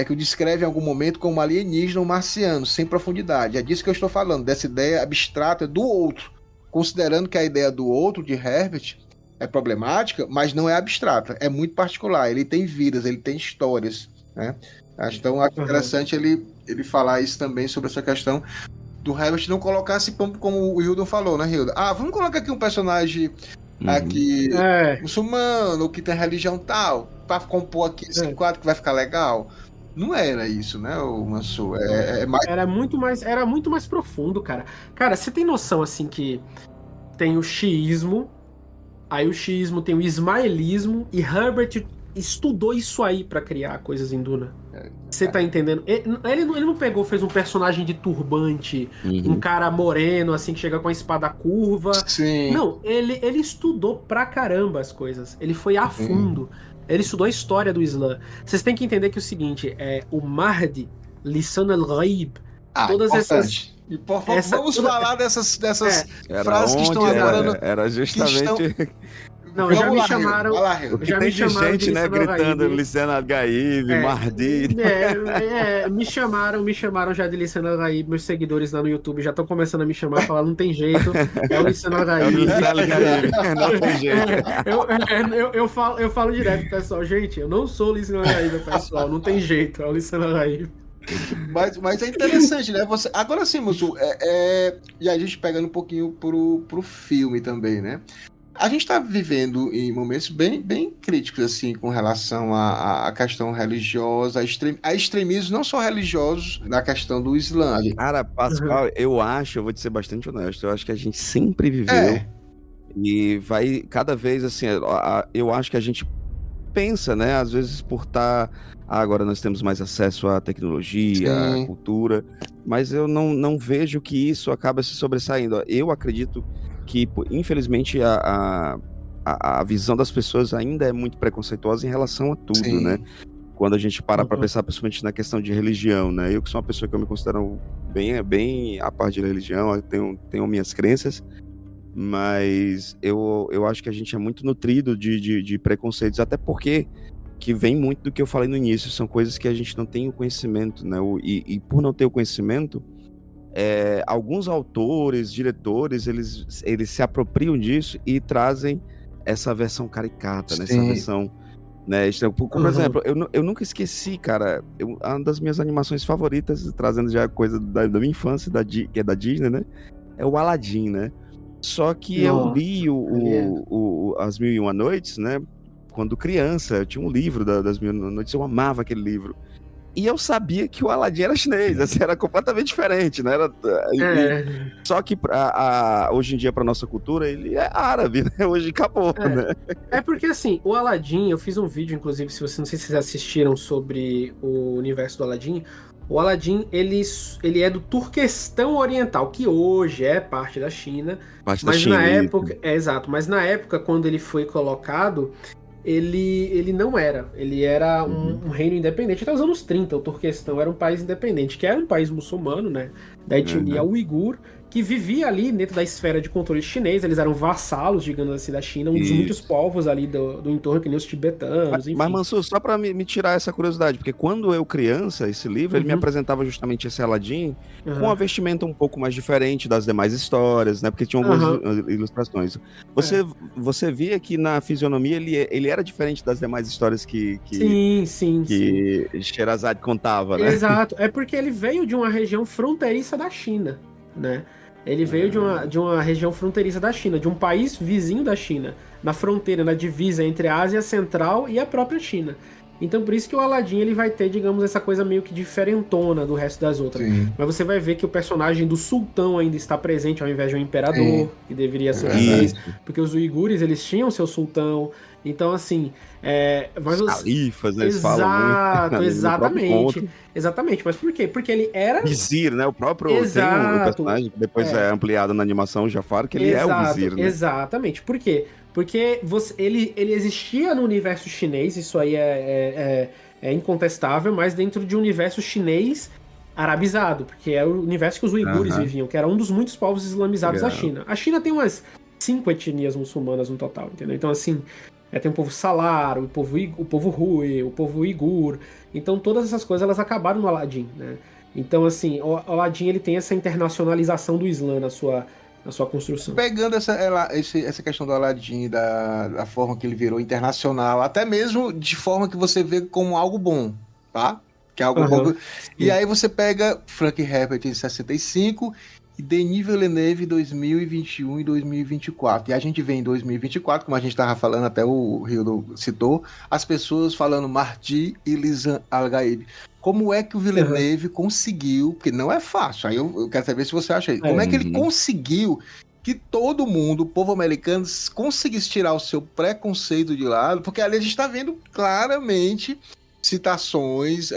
que o descreve em algum momento como alienígena ou marciano, sem profundidade. É disso que eu estou falando, dessa ideia abstrata do outro. Considerando que a ideia do outro, de Herbert, é problemática, mas não é abstrata, é muito particular. Ele tem vidas, ele tem histórias, né? Então acho interessante ele falar isso também, sobre essa questão do Herbert não colocar assim como o Hildon falou, né, Hilda? Vamos colocar aqui um personagem aqui muçulmano, que tem religião tal, para compor aqui esse quadro que vai ficar legal. Não era isso, né, o Mansur? Era muito mais profundo, cara. Cara, você tem noção, assim, que tem o xiismo, aí o xiismo tem o ismaelismo, e Herbert estudou isso aí pra criar coisas em Duna. Você tá entendendo? Ele não pegou, fez um personagem de turbante, um cara moreno, assim, que chega com a espada curva. Sim. Não, ele estudou pra caramba as coisas. Ele foi a fundo. Ele estudou a história do Islã. Vocês têm que entender que é o seguinte, o Mahdi, Lisan al-Ghaib, todas importante. Vamos falar dessas frases que estão agora era justamente Não, já Vamos me lá, chamaram. vai lá, Rio. Já me Tem de chamaram gente, de né, Lissandra gritando Gaib. Luciano Algaíbe, Mardi. Me chamaram já de Lissandra Gaib. Meus seguidores lá no YouTube já estão começando a me chamar, falar, não tem jeito, é o Lissandra É o Gaib. Luciano Algaíbe, não tem jeito. Eu falo direto, pessoal, gente, eu não sou o Lissandra Gaib, pessoal, não tem jeito, é o Lissandra Gaib. Mas é interessante, né? Agora sim, Musu, e a gente pegando um pouquinho pro filme também, né? A gente está vivendo em momentos bem, bem críticos, assim, com relação à questão religiosa, a extremismos não só religiosos na questão do Islã. Cara, Pascoal, eu vou te ser bastante honesto, eu acho que a gente sempre viveu e vai cada vez, assim, eu acho que a gente pensa, né, às vezes por estar... agora nós temos mais acesso à tecnologia, à cultura, mas eu não vejo que isso acaba se sobressaindo. Eu acredito que, infelizmente, a visão das pessoas ainda é muito preconceituosa em relação a tudo, né? Quando a gente para pensar, principalmente na questão de religião, né? Eu que sou uma pessoa que eu me considero bem à parte de religião, eu tenho minhas crenças, mas eu acho que a gente é muito nutrido de preconceitos, até porque que vem muito do que eu falei no início, são coisas que a gente não tem o conhecimento, né? E por não ter o conhecimento, alguns autores, diretores, eles se apropriam disso e trazem essa versão caricata, né? Essa versão, né? Por exemplo, eu nunca esqueci, cara, uma das minhas animações favoritas, trazendo já coisa da minha infância, que é da Disney, né? É o Aladdin, né? Só que eu li As Mil e Uma Noites, né? Quando criança, eu tinha um livro das Mil e Uma Noites, eu amava aquele livro. E eu sabia que o Aladdin era chinês, assim, era completamente diferente, né? Só que hoje em dia, para nossa cultura, ele é árabe, né? Hoje acabou, né? É porque, assim, o Aladdin, eu fiz um vídeo, inclusive, não sei se vocês assistiram, sobre o universo do Aladdin. O Aladdin, ele é do Turquestão Oriental, que hoje é parte da China. Mas na época, exato, mas na época, quando ele foi colocado... Ele não era. Ele era um reino independente. Até os anos 30, o Turquestão era um país independente, que era um país muçulmano, né? Da etnia uigur, que vivia ali dentro da esfera de controle chinês. Eles eram vassalos, digamos assim, da China, um dos muitos povos ali do entorno, que nem os tibetanos, enfim. Mas, Mansur, só pra me tirar essa curiosidade, porque quando eu criança, esse livro, ele me apresentava justamente esse Aladdin com uma vestimenta um pouco mais diferente das demais histórias, né? Porque tinha algumas ilustrações. Você via que na fisionomia ele era diferente das demais histórias que Sherazade contava, né? Exato. É porque ele veio de uma região fronteiriça da China, né? Ele veio de uma região fronteiriça da China, de um país vizinho da China, na fronteira, na divisa entre a Ásia Central e a própria China. Então por isso que o Aladdin ele vai ter, digamos, essa coisa meio que diferentona do resto das outras. Mas você vai ver que o personagem do sultão ainda está presente ao invés de um imperador, que deveria ser chinês, porque os uigures eles tinham seu sultão. Então, assim... os califas, né? Eles falam muito. Exatamente. Exatamente. Mas por quê? Porque ele era... Vizir, né? O próprio... Tem um personagem que depois é ampliado na animação, o Jafar, que ele é o Vizir, né? Exatamente. Por quê? Porque ele existia no universo chinês, isso aí é incontestável, mas dentro de um universo chinês arabizado, porque é o universo que os uigures viviam, que era um dos muitos povos islamizados da China. A China tem umas 5 etnias muçulmanas no total, entendeu? Então, assim... tem o povo Salar, o povo Hui, o povo Uigur. Então todas essas coisas elas acabaram no Aladdin, né? Então assim, o Aladdin ele tem essa internacionalização do Islã na sua construção. Pegando essa questão do Aladdin, da forma que ele virou internacional, até mesmo de forma que você vê como algo bom, tá? Que é algo bom. E aí você pega Frank Herbert em 65... e Denis Villeneuve em 2021 e 2024. E a gente vê em 2024, como a gente estava falando, até o Rio citou, as pessoas falando Mardi e Lisan Al-Gaib. Como é que o Villeneuve conseguiu, porque não é fácil, aí eu quero saber se você acha isso, como é que ele conseguiu que todo mundo, o povo americano, conseguisse tirar o seu preconceito de lado, porque ali a gente está vendo claramente citações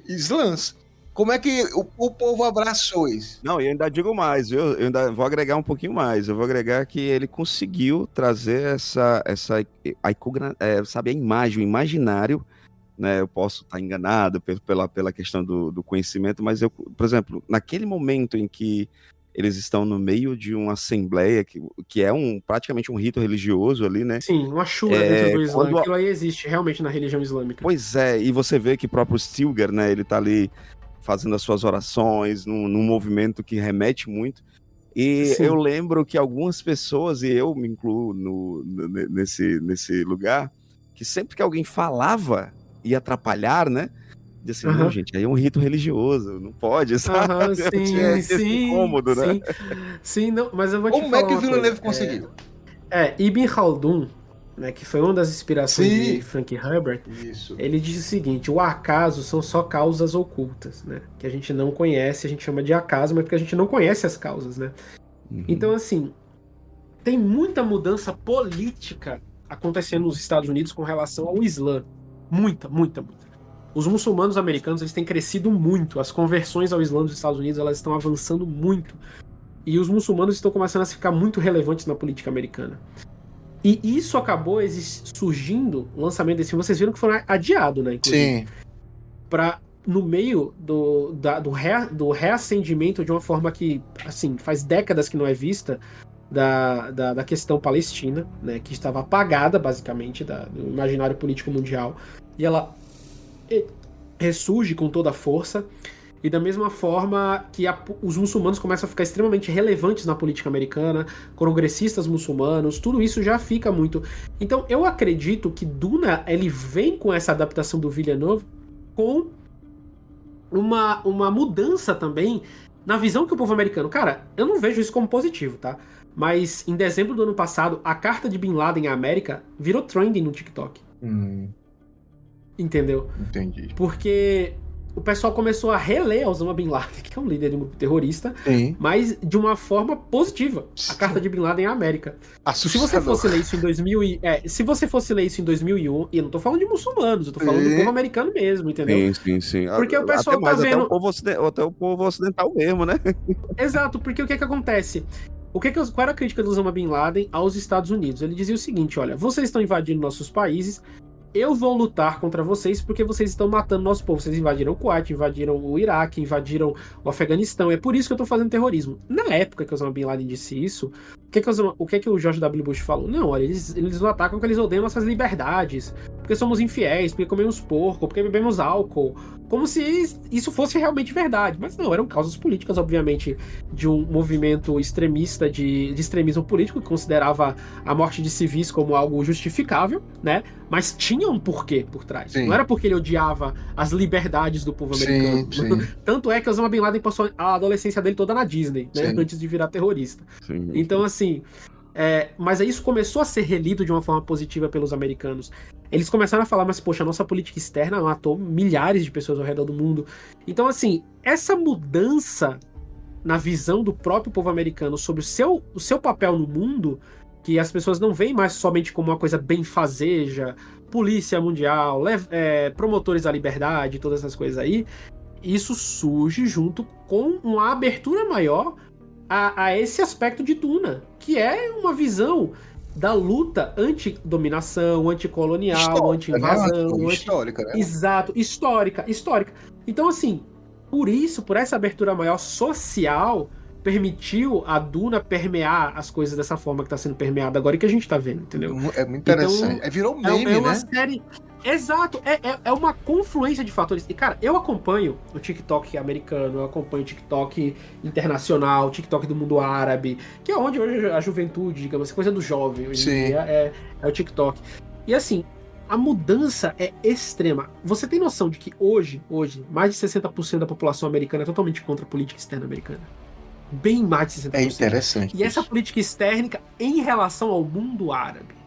islãs. Como é que o povo abraçou isso? Não, eu ainda digo mais, eu ainda vou agregar um pouquinho mais. Eu vou agregar que ele conseguiu trazer sabe, a imagem, o imaginário, né? Eu posso estar enganado pela questão do conhecimento, mas por exemplo, naquele momento em que eles estão no meio de uma assembleia que é praticamente um rito religioso ali, né? Sim, uma shura dentro do Islã. Aquilo aí existe realmente na religião islâmica. Pois é, e você vê que o próprio Stilgar, né, ele tá ali fazendo as suas orações, num movimento que remete muito. E Sim. Eu lembro que algumas pessoas, e eu me incluo nesse lugar, que sempre que alguém falava ia atrapalhar, né? Disse assim, não, gente, aí é um rito religioso, não pode, sabe? Sim, incômodo, sim, né? Sim, não, mas eu vou te falar. Como é que o Villeneuve conseguiu? Ibn Khaldun, né, que foi uma das inspirações de Frank Herbert, ele diz o seguinte: o acaso são só causas ocultas, né? Que a gente não conhece, a gente chama de acaso, mas porque a gente não conhece as causas, né? Então, assim, tem muita mudança política acontecendo nos Estados Unidos com relação ao Islã. Muita. Os muçulmanos americanos, eles têm crescido muito. As conversões ao Islã dos Estados Unidos, elas estão avançando muito. E os muçulmanos estão começando a ficar muito relevantes na política americana. E isso acabou surgindo, o lançamento desse filme, vocês viram que foi adiado, né? Inclusive, Sim. No meio do reacendimento de uma forma que, assim, faz décadas que não é vista, da questão palestina, né? Que estava apagada, basicamente, do imaginário político mundial. E ela ressurge com toda a força, e da mesma forma que os muçulmanos começam a ficar extremamente relevantes na política americana, congressistas muçulmanos, tudo isso já fica muito... Então eu acredito que Duna, ele vem com essa adaptação do Villeneuve com uma mudança também na visão que o povo americano... Cara, eu não vejo isso como positivo, tá? Mas em dezembro do ano passado, a carta de Bin Laden à América virou trending no TikTok. Entendeu? Entendi. Porque o pessoal começou a reler Osama Bin Laden, que é um líder de um grupo terrorista, Sim. mas de uma forma positiva. A carta de Bin Laden à América. Assustador. Se você fosse ler isso em 2001, e eu não tô falando de muçulmanos, eu tô falando do povo americano mesmo, entendeu? Sim. Porque o pessoal tá vendo... Até o povo ocidental mesmo, né? Exato, porque o que acontece? Qual era a crítica do Osama Bin Laden aos Estados Unidos? Ele dizia o seguinte: olha, vocês estão invadindo nossos países, eu vou lutar contra vocês porque vocês estão matando nosso povo. Vocês invadiram o Kuwait, invadiram o Iraque, invadiram o Afeganistão. É por isso que eu tô fazendo terrorismo. Na época que o Osama Bin Laden disse isso, o que o George W. Bush falou? Não, olha, eles nos atacam porque eles odeiam nossas liberdades, porque somos infiéis, porque comemos porco, porque bebemos álcool. Como se isso fosse realmente verdade. Mas não, eram causas políticas, obviamente, de um movimento extremista, de extremismo político, que considerava a morte de civis como algo justificável, né? Mas tinha um porquê por trás. Sim. Não era porque ele odiava as liberdades do povo americano. Sim. Tanto é que Osama Bin Laden passou a adolescência dele toda na Disney, né? Antes de virar terrorista. Sim. Então, assim... mas isso começou a ser relido de uma forma positiva pelos americanos. Eles começaram a falar, mas poxa, a nossa política externa matou milhares de pessoas ao redor do mundo. Então, assim, essa mudança na visão do próprio povo americano sobre o seu papel no mundo, que as pessoas não veem mais somente como uma coisa benfazeja, polícia mundial, promotores da liberdade, todas essas coisas aí, isso surge junto com uma abertura maior a esse aspecto de Duna, que é uma visão da luta anti-dominação, anticolonial, anti-invasão. Histórica, né? Exato, histórica. Então, assim, por essa abertura maior social, permitiu a Duna permear as coisas dessa forma que está sendo permeada agora e que a gente está vendo, entendeu? É muito interessante. Então, virou meme, uma né? série... Exato, é uma confluência de fatores. E, cara, eu acompanho o TikTok americano, eu acompanho o TikTok internacional, o TikTok do mundo árabe, que é onde hoje a juventude, digamos, coisa do jovem hoje em dia é o TikTok. E assim, a mudança é extrema. Você tem noção de que hoje, mais de 60% da população americana é totalmente contra a política externa americana? Bem mais de 60%. É interessante. E essa política externa em relação ao mundo árabe.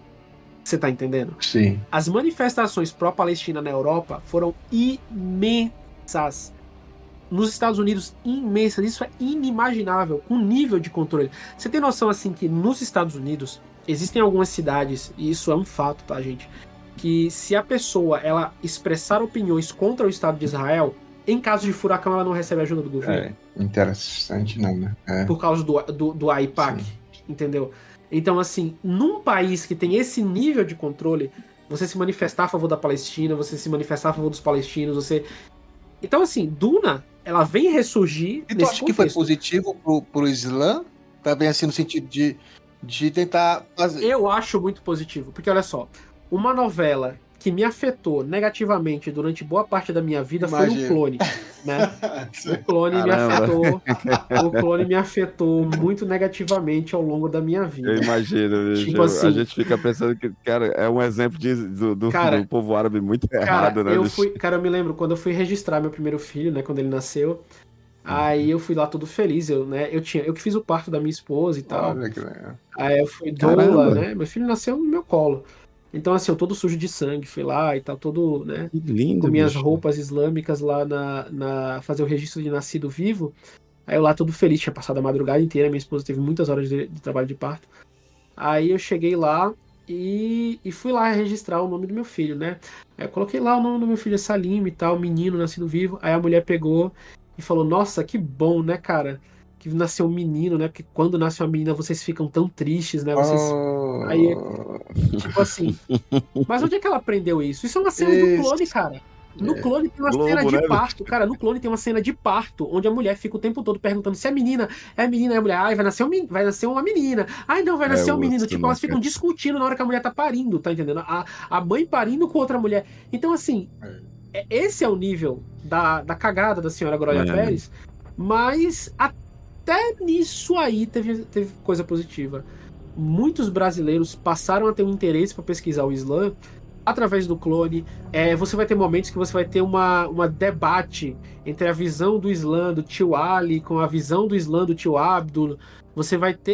Você tá entendendo? Sim. As manifestações pró-Palestina na Europa foram imensas. Nos Estados Unidos, imensas. Isso é inimaginável, com nível de controle. Você tem noção, assim, que nos Estados Unidos existem algumas cidades, e isso é um fato, tá, gente? Que se a pessoa, ela expressar opiniões contra o Estado de Israel, em caso de furacão, ela não recebe ajuda do governo. Interessante, não, né? Por causa do AIPAC, entendeu? Então, assim, num país que tem esse nível de controle, você se manifestar a favor da Palestina, você se manifestar a favor dos palestinos, Então, assim, Duna ela vem ressurgir E tu nesse acha que foi contexto. positivo pro Islã? Também assim, no sentido de tentar fazer... Eu acho muito positivo, porque olha só, uma novela que me afetou negativamente durante boa parte da minha vida foi Imagina. o Clone, né? O Clone me afetou muito negativamente ao longo da minha vida. Eu imagino, bicho. Tipo assim, A gente fica pensando que, cara, é um exemplo do povo árabe muito errado, né? Cara, eu me lembro quando eu fui registrar meu primeiro filho, né? Quando ele nasceu. Aí eu fui lá todo feliz, eu que fiz o parto da minha esposa e tal. Olha que legal. Aí eu fui Caramba. doula, né? Meu filho nasceu no meu colo. Então, assim, eu todo sujo de sangue, fui lá e tal, todo, né? Que lindo, Com minhas bicho. roupas islâmicas lá fazer o registro de nascido vivo. Aí eu lá todo feliz, tinha passado a madrugada inteira, minha esposa teve muitas horas de trabalho de parto. Aí eu cheguei lá e fui lá registrar o nome do meu filho, né? Aí eu coloquei lá o nome do meu filho, Salim e tal, menino, nascido vivo. Aí a mulher pegou e falou, nossa, que bom, né, cara? Que nasceu um menino, né? Porque quando nasce uma menina, vocês ficam tão tristes, né? Vocês... Aí, tipo assim... Mas onde é que ela aprendeu isso? Isso é uma cena do Clone, cara. No Clone tem uma Globo, cena de né, parto, cara. No Clone tem uma cena de parto, onde a mulher fica o tempo todo perguntando se é menina, é a mulher, ai, vai nascer uma menina. Ai, não, vai nascer um menino. Tipo, elas ficam discutindo na hora que a mulher tá parindo, tá entendendo? A mãe parindo com outra mulher. Então, assim, esse é o nível da cagada da senhora Glória Pérez, mas até nisso aí teve coisa positiva. Muitos brasileiros passaram a ter um interesse para pesquisar o Islã através do Clone. Você vai ter momentos que você vai ter uma debate entre a visão do Islã do tio Ali com a visão do Islã do tio Abdul.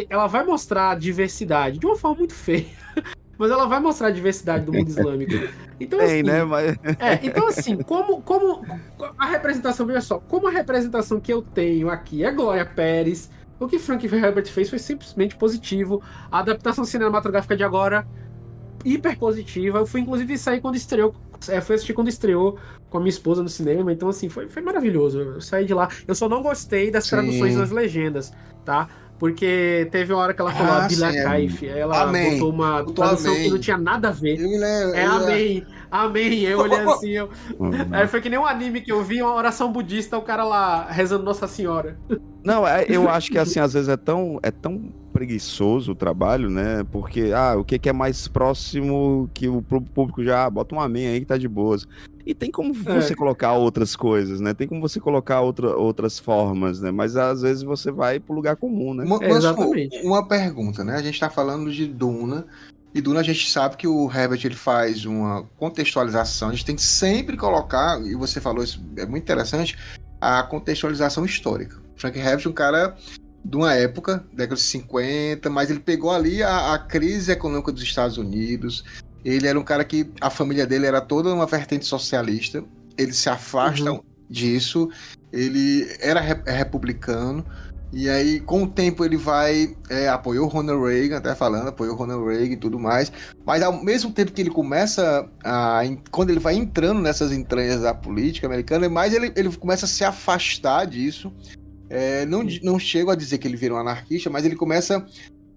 Ela vai mostrar a diversidade de uma forma muito feia, mas ela vai mostrar a diversidade do mundo islâmico. Então, assim, né? Mas... então assim, como a representação, veja só, como a representação que eu tenho aqui é Glória Pérez, o que Frank Herbert fez foi simplesmente positivo. A adaptação cinematográfica de agora, hiper positiva. Eu fui inclusive sair quando estreou, fui assistir quando estreou com a minha esposa no cinema, então assim, foi maravilhoso. Eu saí de lá, eu só não gostei das traduções nas legendas, tá? Porque teve uma hora que ela falou a Bila Kaif, ela botou uma tradução que não tinha nada a ver. Amém. Eu olhei assim, foi que nem um anime que eu vi, uma oração budista, o cara lá rezando Nossa Senhora. Não, eu acho que assim, às vezes é tão preguiçoso o trabalho, né? Porque, o que é mais próximo que o público já bota um amém aí que tá de boas. E tem como você colocar outras coisas, né? Tem como você colocar outras formas, né? Mas às vezes você vai pro lugar comum, né? Exatamente. Uma pergunta, né? A gente tá falando de Duna, e Duna a gente sabe que o Herbert ele faz uma contextualização, a gente tem que sempre colocar, e você falou isso, é muito interessante, a contextualização histórica. Frank Herbert é um cara de uma época, década de 50, mas ele pegou ali a crise econômica dos Estados Unidos. Ele era um cara que a família dele era toda uma vertente socialista. Ele se afasta disso. Ele era republicano. E aí, com o tempo, ele vai... apoiou o Ronald Reagan, apoiou o Ronald Reagan e tudo mais. Mas ao mesmo tempo que ele começa quando ele vai entrando nessas entranhas da política americana, mais ele começa a se afastar disso. Não chego a dizer que ele vira um anarquista, mas ele começa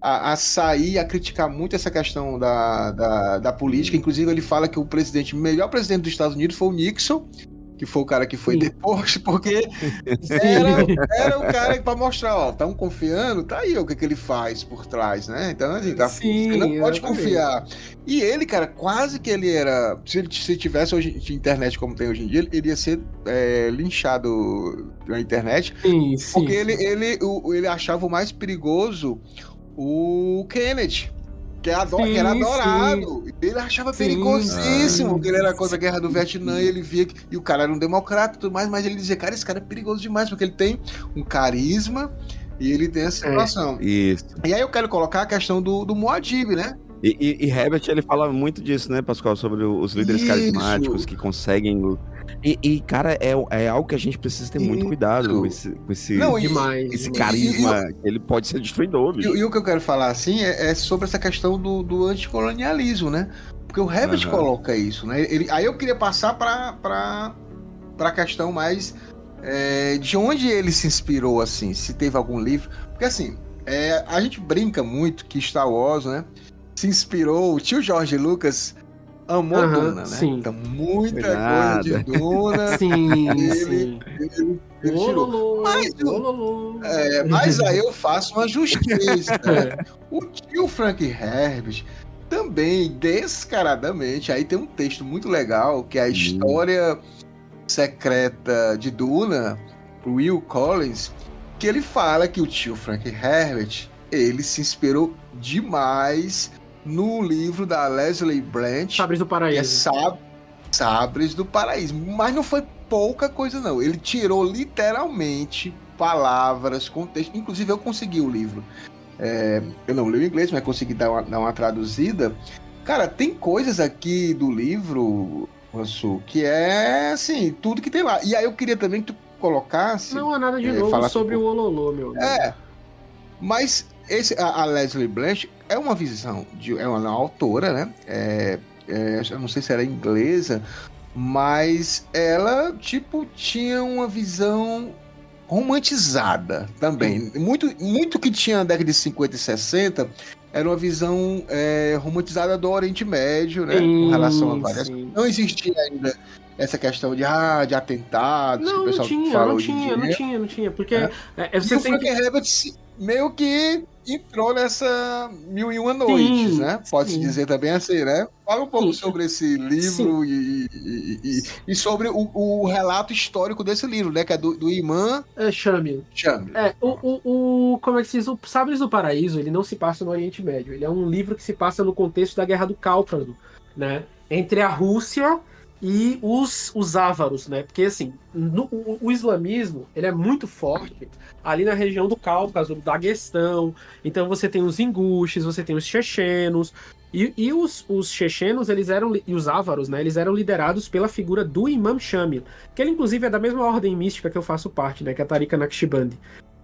a sair, a criticar muito essa questão da política. Inclusive, ele fala que o melhor presidente dos Estados Unidos foi o Nixon, que foi o cara que foi deposto, porque era o cara para mostrar, estão confiando, tá aí o que ele faz por trás, né? Então, assim, você não pode confiar. E ele, cara, quase que ele era... Se tivesse hoje internet como tem hoje em dia, ele iria ser linchado na internet, porque ele achava o mais perigoso o Kennedy, que era adorado. Ele achava perigosíssimo, porque ele era contra a guerra do Vietnã, e ele via que... E o cara era um democrata e tudo mais, mas ele dizia, cara, esse cara é perigoso demais, porque ele tem um carisma e ele tem essa situação. Isso. E aí eu quero colocar a questão do Muad'Dib, né? E Herbert, ele fala muito disso, né, Pascoal? Sobre os líderes carismáticos que conseguem... E cara, é algo que a gente precisa ter muito cuidado com esse carisma. Ele pode ser destruidor. E o que eu quero falar, assim, é sobre essa questão do anticolonialismo, né? Porque o Herbert coloca isso, né? Aí eu queria passar para a questão mais de onde ele se inspirou, assim, se teve algum livro. Porque, assim, a gente brinca muito que Star Wars, né, se inspirou, o tio George Lucas amou Duna, né? Sim. Então, muita coisa de Duna. Sim, ele tirou. Mas aí eu faço uma justiça. O tio Frank Herbert também, descaradamente, aí tem um texto muito legal, que é a história secreta de Duna, Will Collins, que ele fala que o tio Frank Herbert, ele se inspirou demais no livro da Leslie Branch, Sabres do Paraíso. Que é Sabres do Paraíso. Mas não foi pouca coisa, não. Ele tirou literalmente palavras, contexto. Inclusive, eu consegui o livro. Eu não li o inglês, mas consegui dar uma traduzida. Cara, tem coisas aqui do livro, Ansu, que é, assim, tudo que tem lá. E aí eu queria também que tu colocasse... Não há nada de novo sobre o Ololô, meu amigo. Mas a Leslie Blanch é uma visão, é uma autora, né? Eu não sei se era inglesa, mas ela, tipo, tinha uma visão romantizada também. Muito que tinha na década de 50 e 60 era uma visão romantizada do Oriente Médio, né? Com relação a várias... Não existia ainda essa questão de atentados, que o pessoal fala hoje em dia. Não tinha, porque... Você tem que... Herbert meio que entrou nessa 1001 Noites, né? Pode-se dizer também assim, né? Fala um pouco sobre esse livro e sobre o relato histórico desse livro, né? Que é do Imam Shamil. Como é que se diz? O Sabres do Paraíso, ele não se passa no Oriente Médio. Ele é um livro que se passa no contexto da Guerra do Cáucaso, né? Entre a Rússia e os ávaros, né? Porque, assim, o islamismo, ele é muito forte ali na região do Cáucaso, da Daguestão. Então você tem os ingushes, você tem os chechenos. E os chechenos, e os ávaros, né? Eles eram liderados pela figura do Imam Shamil, que ele, inclusive, é da mesma ordem mística que eu faço parte, né? Que é a Tariqa Naqshbandi.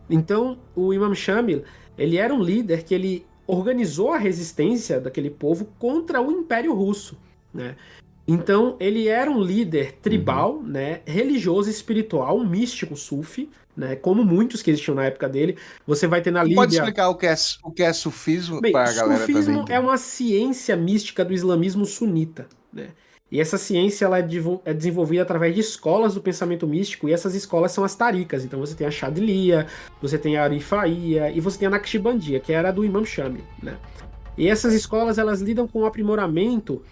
Então, o Imam Shamil, ele era um líder que ele organizou a resistência daquele povo contra o Império Russo, né? Então, ele era um líder tribal, né, religioso, espiritual, um místico sufi, né, como muitos que existiam na época dele. Você vai ter na Líbia... Pode explicar o que é sufismo para a galera também? Sufismo é uma ciência mística do islamismo sunita, né? E essa ciência ela é desenvolvida através de escolas do pensamento místico, e essas escolas são as tarikas. Então você tem a Shadiliya, você tem a Arifaia e você tem a Naqshbandiya, que era do Imam Shamil, né? E essas escolas, elas lidam com o aprimoramento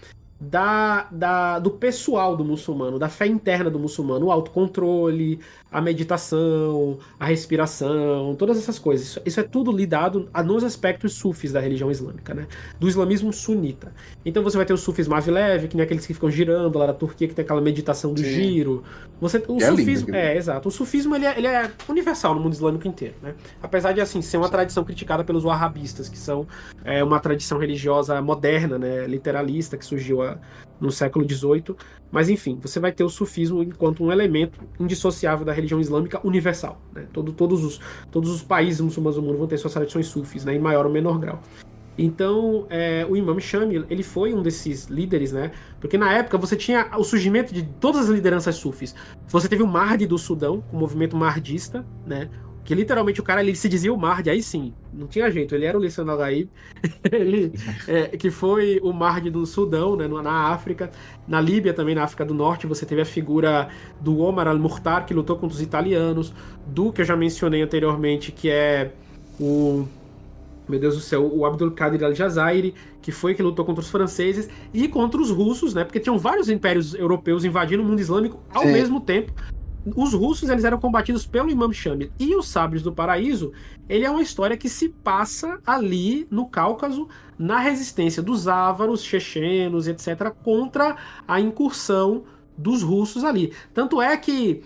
do pessoal do muçulmano, da fé interna do muçulmano, o autocontrole, a meditação, a respiração, todas essas coisas. Isso é tudo lidado nos aspectos sufis da religião islâmica, né? Do islamismo sunita. Então você vai ter os sufis Mavlev, que nem aqueles que ficam girando lá da Turquia, que tem aquela meditação do giro. O sufismo, exato. O sufismo ele é universal no mundo islâmico inteiro, né? Apesar de, assim, ser uma tradição criticada pelos wahhabistas, que são uma tradição religiosa moderna, né? Literalista, que surgiu no século XVIII, mas enfim, você vai ter o sufismo enquanto um elemento indissociável da religião islâmica universal, né? Todos os países muçulmanos do mundo vão ter suas tradições sufis, né? Em maior ou menor grau. Então, o Imam Shamil, ele foi um desses líderes, né? Porque na época você tinha o surgimento de todas as lideranças sufis. Você teve o Mahdi do Sudão, o movimento mahdista, né? Que literalmente o cara, ele se dizia o Mahdi, aí sim, não tinha jeito, ele era o Lisan al-Gaib, que foi o Mahdi do Sudão, né, na África. Na Líbia também, na África do Norte, você teve a figura do Omar al-Mukhtar, que lutou contra os italianos, do que eu já mencionei anteriormente, que é meu Deus do céu, o Abdul Qadir al-Jazairi, que lutou contra os franceses e contra os russos, né, porque tinham vários impérios europeus invadindo o mundo islâmico ao mesmo tempo. Os russos, eles eram combatidos pelo Imam Shamil. E os Sabres do Paraíso, ele é uma história que se passa ali no Cáucaso, na resistência dos ávaros, chechenos, etc., contra a incursão dos russos ali. Tanto é que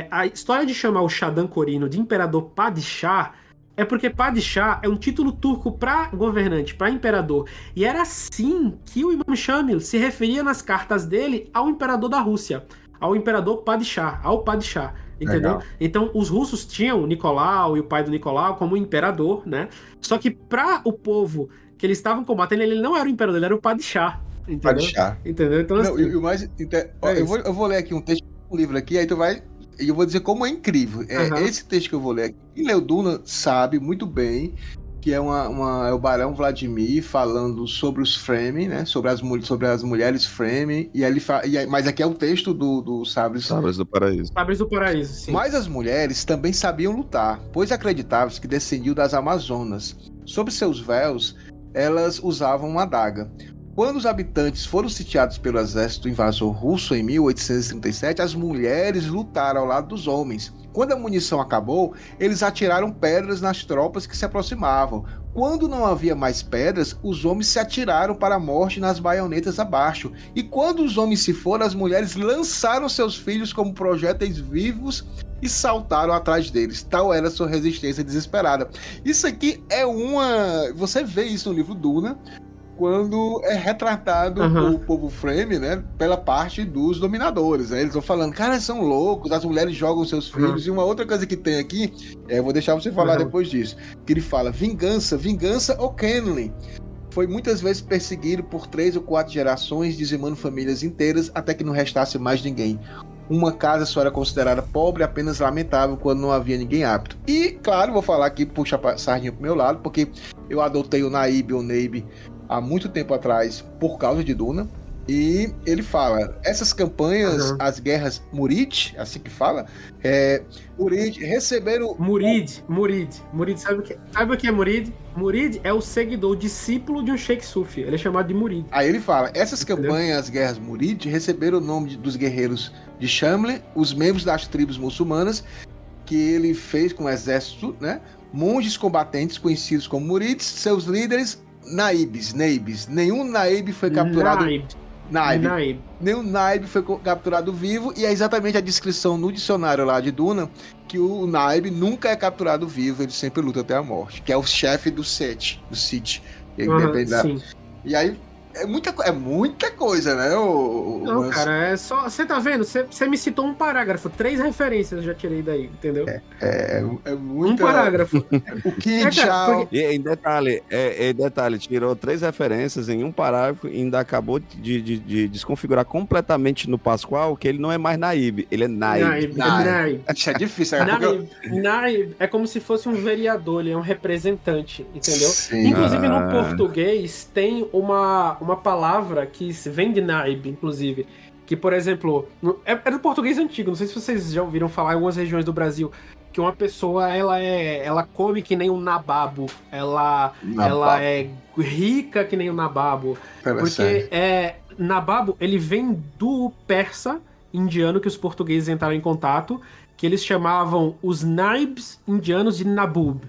a história de chamar o Shah Dankorino de Imperador Padishah é porque Padishah é um título turco para governante, para imperador. E era assim que o Imam Shamil se referia nas cartas dele ao imperador da Rússia, ao imperador Padishah, ao Padishah, entendeu? Legal. Então, os russos tinham o Nicolau e o pai do Nicolau como imperador, né? Só que para o povo que eles estavam combatendo, ele não era o imperador, ele era o Padishah, entendeu? Padishah. Entendeu? Então, não, assim, eu vou ler aqui um texto do livro aqui, aí tu vai... E eu vou dizer como é incrível. Esse texto que eu vou ler aqui, quem leu Duna sabe muito bem que é o Barão Vladimir falando sobre os Fremen, né? Sobre as mulheres Fremen, mas aqui é o texto do Sabres do Paraíso. Sabres do Paraíso, sim. Mas as mulheres também sabiam lutar, pois acreditava-se que descendiam das Amazonas. Sob seus véus, elas usavam uma adaga. Quando os habitantes foram sitiados pelo exército invasor russo em 1837, as mulheres lutaram ao lado dos homens. Quando a munição acabou, eles atiraram pedras nas tropas que se aproximavam. Quando não havia mais pedras, os homens se atiraram para a morte nas baionetas abaixo. E quando os homens se foram, as mulheres lançaram seus filhos como projéteis vivos e saltaram atrás deles. Tal era a sua resistência desesperada. Isso aqui é Você vê isso no livro Duna, quando é retratado o povo Fremen, né, pela parte dos dominadores. Né? Eles vão falando, cara, são loucos, as mulheres jogam seus filhos. E uma outra coisa que tem aqui, vou deixar você falar depois disso, que ele fala, vingança ou Kenley. Foi muitas vezes perseguido por 3 ou 4 gerações, dizimando famílias inteiras, até que não restasse mais ninguém. Uma casa só era considerada pobre, apenas lamentável, quando não havia ninguém apto. E, claro, vou falar aqui, puxa a sardinha pro meu lado, porque eu adotei o Naib ou Neib há muito tempo atrás, por causa de Duna, e ele fala, essas campanhas, as guerras Murid, assim que fala, Murid receberam... Murid, sabe o que é Murid? Murid é o seguidor, o discípulo de um Sheikh Sufi, ele é chamado de Murid. Aí ele fala, essas campanhas, as guerras Murid, receberam o nome dos guerreiros de Shamli, os membros das tribos muçulmanas, que ele fez com o exército, né? Monges combatentes, conhecidos como Murids, seus líderes, Naibs. Nenhum Naib foi capturado. Naib. Nenhum Naib foi capturado vivo, e é exatamente a descrição no dicionário lá de Duna, que o Naib nunca é capturado vivo, ele sempre luta até a morte, que é o chefe do Sith. Sim. E aí é muita coisa, né? Não, cara, é só. Você tá vendo? Você me citou um parágrafo, 3 referências eu já tirei daí, entendeu? É muito. Um parágrafo. O que já. E em detalhe, tirou 3 referências em um parágrafo e ainda acabou de desconfigurar completamente no Pascoal que ele não é mais Naib, ele é Naib. Isso é difícil. Naib é como se fosse um vereador, ele é um representante, entendeu? Sim. Inclusive no português tem uma palavra que vem de Naib, inclusive, que, por exemplo, é do português antigo, não sei se vocês já ouviram falar em algumas regiões do Brasil, que uma pessoa, ela come que nem um nababo, ela é rica que nem um nababo, porque nababo, ele vem do persa indiano, que os portugueses entraram em contato, que eles chamavam os naibs indianos de nabub.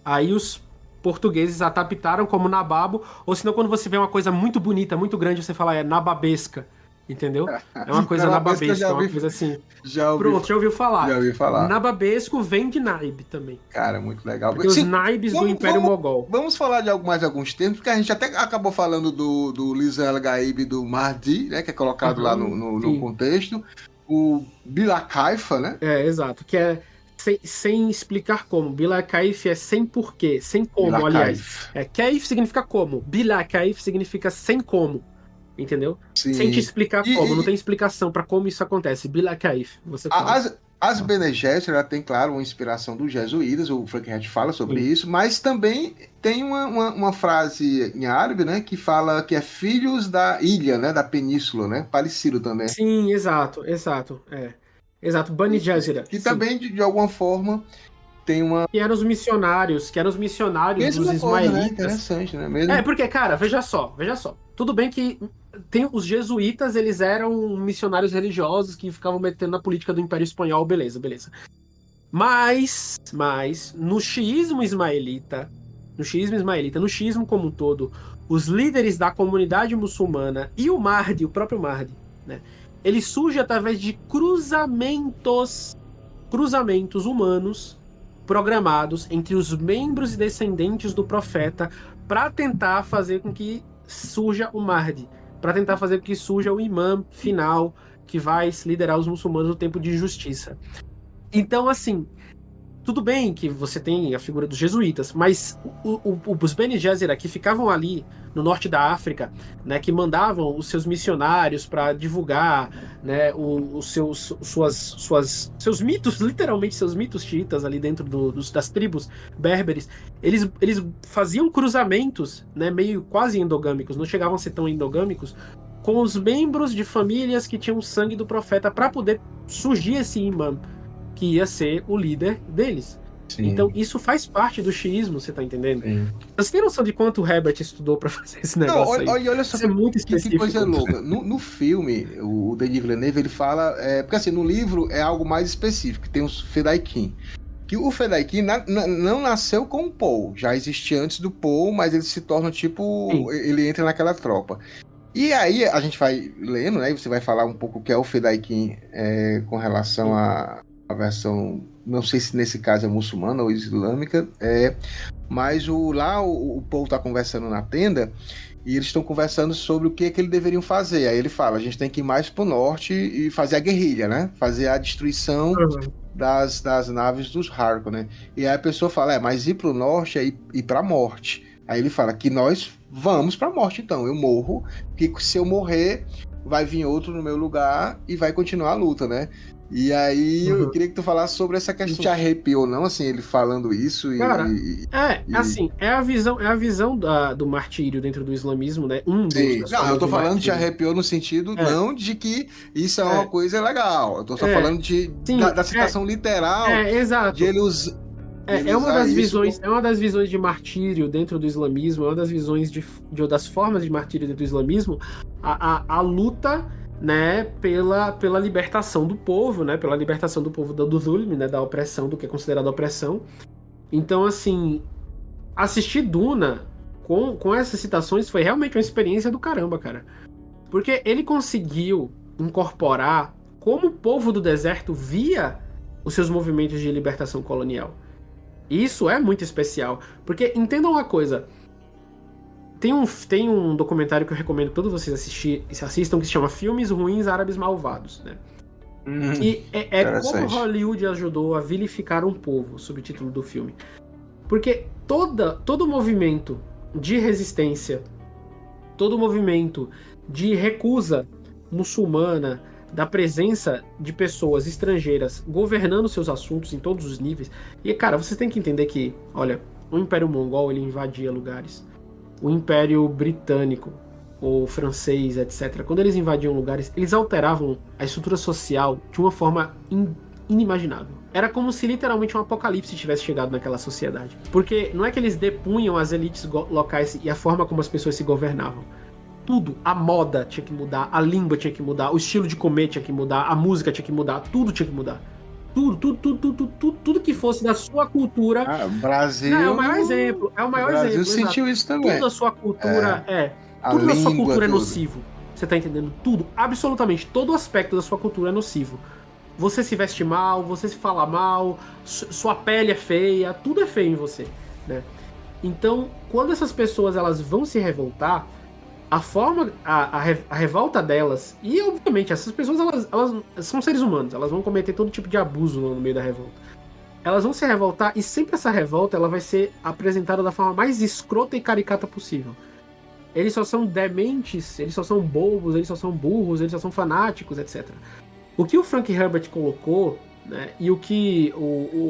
Aí os portugueses adaptaram como nababo, ou senão quando você vê uma coisa muito bonita, muito grande, você fala nababesca, entendeu? É uma coisa nababesca, é uma coisa assim. Já ouviu falar. Já ouvi falar. Nababesco vem de Naib também. Cara, muito legal. Porque os Naibs do Império Mogol. Vamos falar de mais alguns termos, porque a gente até acabou falando do Lisan El-Gaib e do Mahdi, né, que é colocado lá no contexto. O Bilakaifa, né? Exato, que é sem explicar como. Bila Kaif é sem porquê, sem como, Bila aliás. Kaif significa como. Bila Kaif significa sem como. Entendeu? Sim. Sem te explicar como. Não tem explicação pra como isso acontece. Bila Kaif. Você fala. As Bene Gesserit, ela tem, claro, uma inspiração dos jesuítas, o Frankenhead fala sobre isso, mas também tem uma frase em árabe, né, que fala que é filhos da ilha, né, da península, né, parecido também. Sim, exato. Exato, Bani Gesserit. Que também, de alguma forma, tem uma... Que eram os missionários dos ismaelitas. Né? Interessante, né? Mesmo... porque, cara, veja só. Tudo bem que os jesuítas, eles eram missionários religiosos que ficavam metendo na política do Império Espanhol, beleza. Mas, no xiismo ismaelita, no xiismo como um todo, os líderes da comunidade muçulmana e o próprio Mahdi, né? Ele surge através de cruzamentos humanos programados entre os membros e descendentes do profeta para tentar fazer com que surja o Mahdi, para tentar fazer com que surja o imã final que vai liderar os muçulmanos no tempo de justiça. Então, assim, tudo bem que você tem a figura dos jesuítas, mas os Bene Gesserit que ficavam ali no norte da África, né, que mandavam os seus missionários para divulgar, né, os seus mitos, literalmente seus mitos xiitas ali dentro das tribos berberes, eles faziam cruzamentos, né, meio quase endogâmicos, não chegavam a ser tão endogâmicos, com os membros de famílias que tinham sangue do profeta para poder surgir esse imã que ia ser o líder deles. Sim. Então isso faz parte do xiismo, você tá entendendo? Sim. Você tem noção de quanto o Herbert estudou pra fazer esse negócio? Não, olha só, isso é muito específico. Que coisa louca. No filme, o Denis Villeneuve, ele fala... porque assim, no livro é algo mais específico, tem os Fedaykin. Que o Fedaykin não nasceu com o Paul, já existia antes do Paul, mas ele se torna tipo... Sim. Ele entra naquela tropa. E aí a gente vai lendo, né? E você vai falar um pouco o que é o Fedaykin com relação à versão, não sei se nesse caso é muçulmana ou islâmica, mas o Paul tá conversando na tenda e eles estão conversando sobre o que eles deveriam fazer. Aí ele fala, a gente tem que ir mais pro norte e fazer a guerrilha, né? Fazer a destruição das naves dos Harkonnen, né? E aí a pessoa fala, mas ir pro norte é ir pra morte. Aí ele fala que nós vamos pra morte, então. Eu morro, porque se eu morrer, vai vir outro no meu lugar e vai continuar a luta, né? E aí eu queria que tu falasse sobre essa questão. Te arrepiou, não? Assim, ele falando isso Cara, assim, é a visão do martírio dentro do islamismo, né? Não, eu tô falando te arrepiou no sentido não de que isso é uma coisa legal. Eu tô só falando da citação literal. Exato. De ele usar. É uma das visões de martírio dentro do islamismo, é uma das visões das formas de martírio dentro do islamismo, a luta, né, pela libertação do povo, né, pela libertação do povo do zulm, né, da opressão, do que é considerado opressão. Então, assim, assistir Duna com essas citações foi realmente uma experiência do caramba, cara. Porque ele conseguiu incorporar como o povo do deserto via os seus movimentos de libertação colonial. Isso é muito especial, porque entendam uma coisa, tem um documentário que eu recomendo que todos vocês assistam, que se chama Filmes Ruins Árabes Malvados, né? E como Hollywood ajudou a vilificar um povo, o subtítulo do filme. Porque todo movimento de resistência, todo movimento de recusa muçulmana, da presença de pessoas estrangeiras governando seus assuntos em todos os níveis. E, cara, vocês têm que entender que, olha, o Império Mongol, ele invadia lugares. O Império Britânico, ou francês, etc., quando eles invadiam lugares, eles alteravam a estrutura social de uma forma inimaginável. Era como se literalmente um apocalipse tivesse chegado naquela sociedade. Porque não é que eles depunham as elites locais e a forma como as pessoas se governavam. Tudo, a moda tinha que mudar, a língua tinha que mudar, o estilo de comer tinha que mudar, a música tinha que mudar, tudo tinha que mudar. Tudo que fosse da sua cultura. Brasil. É o maior exemplo. É o maior exemplo. O Brasil sentiu isso também. Tudo da sua cultura tudo da sua cultura é nocivo. Você tá entendendo? Tudo, absolutamente, todo aspecto da sua cultura é nocivo. Você se veste mal, você se fala mal, sua pele é feia, tudo é feio em você, né? Então, quando essas pessoas elas vão se revoltar, a revolta delas, e obviamente essas pessoas elas são seres humanos, elas vão cometer todo tipo de abuso no meio da revolta. Elas vão se revoltar e sempre essa revolta ela vai ser apresentada da forma mais escrota e caricata possível. Eles só são dementes, eles só são bobos, eles só são burros, eles só são fanáticos, etc. O que o Frank Herbert colocou, né, e o que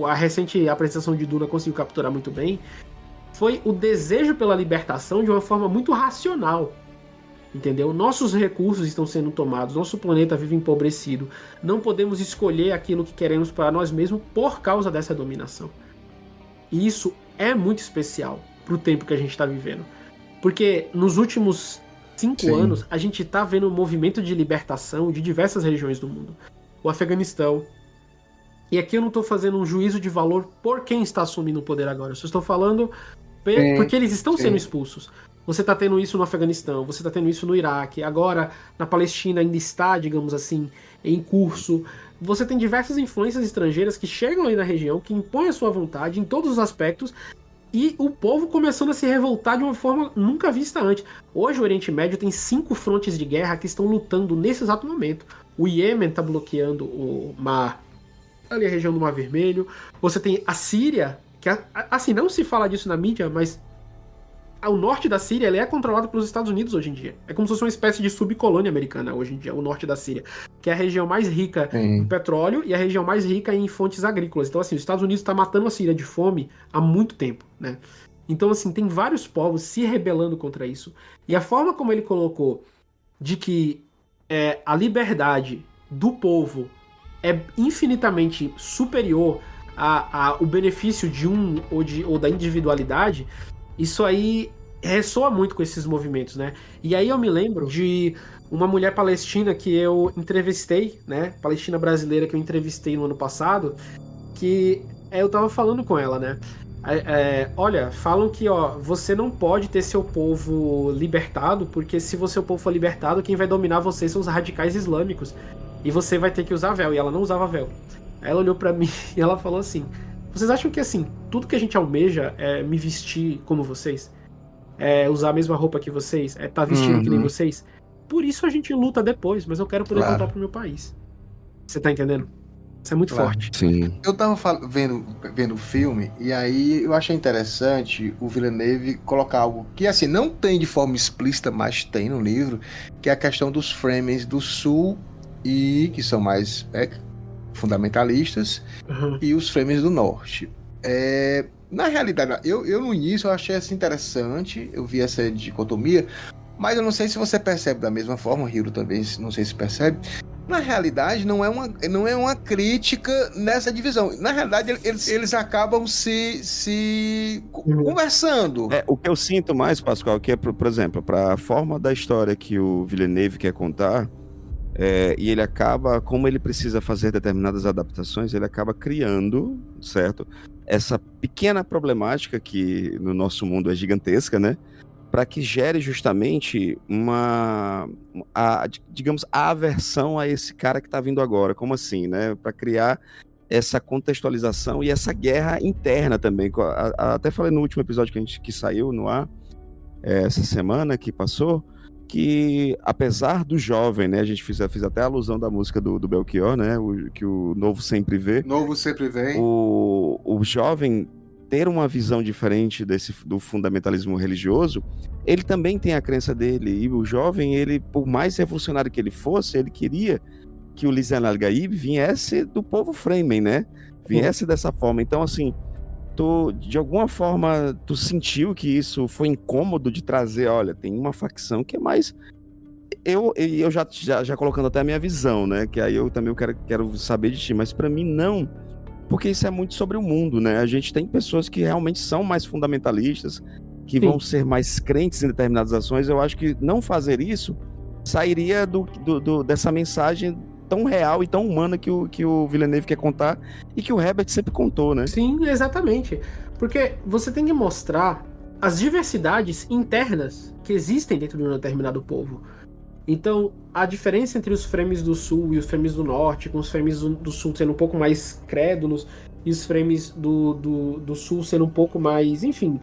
a recente apresentação de Duna conseguiu capturar muito bem, foi o desejo pela libertação de uma forma muito racional. Entendeu? Nossos recursos estão sendo tomados, nosso planeta vive empobrecido, não podemos escolher aquilo que queremos para nós mesmos por causa dessa dominação. E isso é muito especial pro tempo que a gente está vivendo. Porque nos últimos 5 anos, a gente tá vendo um movimento de libertação de diversas regiões do mundo. O Afeganistão. E aqui eu não tô fazendo um juízo de valor por quem está assumindo o poder agora. Eu só estou falando porque eles estão sendo expulsos. Você tá tendo isso no Afeganistão, você tá tendo isso no Iraque, agora na Palestina ainda está, digamos assim, em curso. Você tem diversas influências estrangeiras que chegam aí na região, que impõem a sua vontade em todos os aspectos, e o povo começando a se revoltar de uma forma nunca vista antes. Hoje o Oriente Médio tem 5 frontes de guerra que estão lutando nesse exato momento. O Iêmen tá bloqueando o mar ali a região do Mar Vermelho. Você tem a Síria, que assim, não se fala disso na mídia, mas o norte da Síria ele é controlado pelos Estados Unidos hoje em dia. É como se fosse uma espécie de subcolônia americana hoje em dia, o norte da Síria, que é a região mais rica em petróleo e a região mais rica em fontes agrícolas. Então, assim, os Estados Unidos está matando a Síria de fome há muito tempo, né? Então, assim, tem vários povos se rebelando contra isso. E a forma como ele colocou de que a liberdade do povo é infinitamente superior ao benefício de um ou da individualidade, isso aí ressoa muito com esses movimentos, né? E aí eu me lembro de uma mulher palestina que eu entrevistei, né? Palestina brasileira que eu entrevistei no ano passado, que eu tava falando com ela, né? Olha, falam que você não pode ter seu povo libertado, porque se o seu povo for libertado, quem vai dominar você são os radicais islâmicos. E você vai ter que usar véu. E ela não usava véu. Aí ela olhou pra mim e ela falou assim: vocês acham que, assim, tudo que a gente almeja é me vestir como vocês? É usar a mesma roupa que vocês? É estar vestido que nem vocês? Por isso a gente luta depois, mas eu quero poder voltar pro meu país. Você tá entendendo? Isso é muito forte. Sim. Eu tava vendo o filme, e aí eu achei interessante o Villeneuve colocar algo que, assim, não tem de forma explícita, mas tem no livro, que é a questão dos Fremen do Sul, e que são mais fundamentalistas, e os Fremen do Norte. Na realidade, eu no início eu achei assim interessante, eu vi essa dicotomia, mas eu não sei se você percebe da mesma forma, o Hiro também, não sei se percebe. Na realidade, não é uma crítica nessa divisão. Na realidade, eles acabam se conversando. O que eu sinto mais, Pascoal, que é, por exemplo, para a forma da história que o Villeneuve quer contar, e ele acaba, como ele precisa fazer determinadas adaptações, ele acaba criando, certo? Essa pequena problemática que no nosso mundo é gigantesca, né? Para que gere justamente digamos, a aversão a esse cara que está vindo agora. Como assim, né? Para criar essa contextualização e essa guerra interna também. Até falei no último episódio que saiu no ar, essa semana que passou, que apesar do jovem, né? A gente fiz até a alusão da música do Belchior, né? Que o novo sempre vê. Novo sempre vem. O jovem ter uma visão diferente do fundamentalismo religioso, ele também tem a crença dele, e o jovem, ele, por mais revolucionário que ele fosse, ele queria que o Lisan al-Gaib viesse do povo Fremen, né? Viesse dessa forma. Então, assim, de alguma forma, tu sentiu que isso foi incômodo de trazer, olha, tem uma facção que é mais... Eu já colocando até a minha visão, né? Que aí eu também quero saber de ti, mas pra mim não... Porque isso é muito sobre o mundo, né? A gente tem pessoas que realmente são mais fundamentalistas, que vão ser mais crentes em determinadas ações. Eu acho que não fazer isso sairia dessa mensagem tão real e tão humana que o Villeneuve quer contar e que o Herbert sempre contou, né? Sim, exatamente. Porque você tem que mostrar as diversidades internas que existem dentro de um determinado povo. Então, a diferença entre os Fremen do Sul e os Fremen do Norte, com os Fremen do Sul sendo um pouco mais crédulos e os Fremen do Sul sendo um pouco mais, enfim,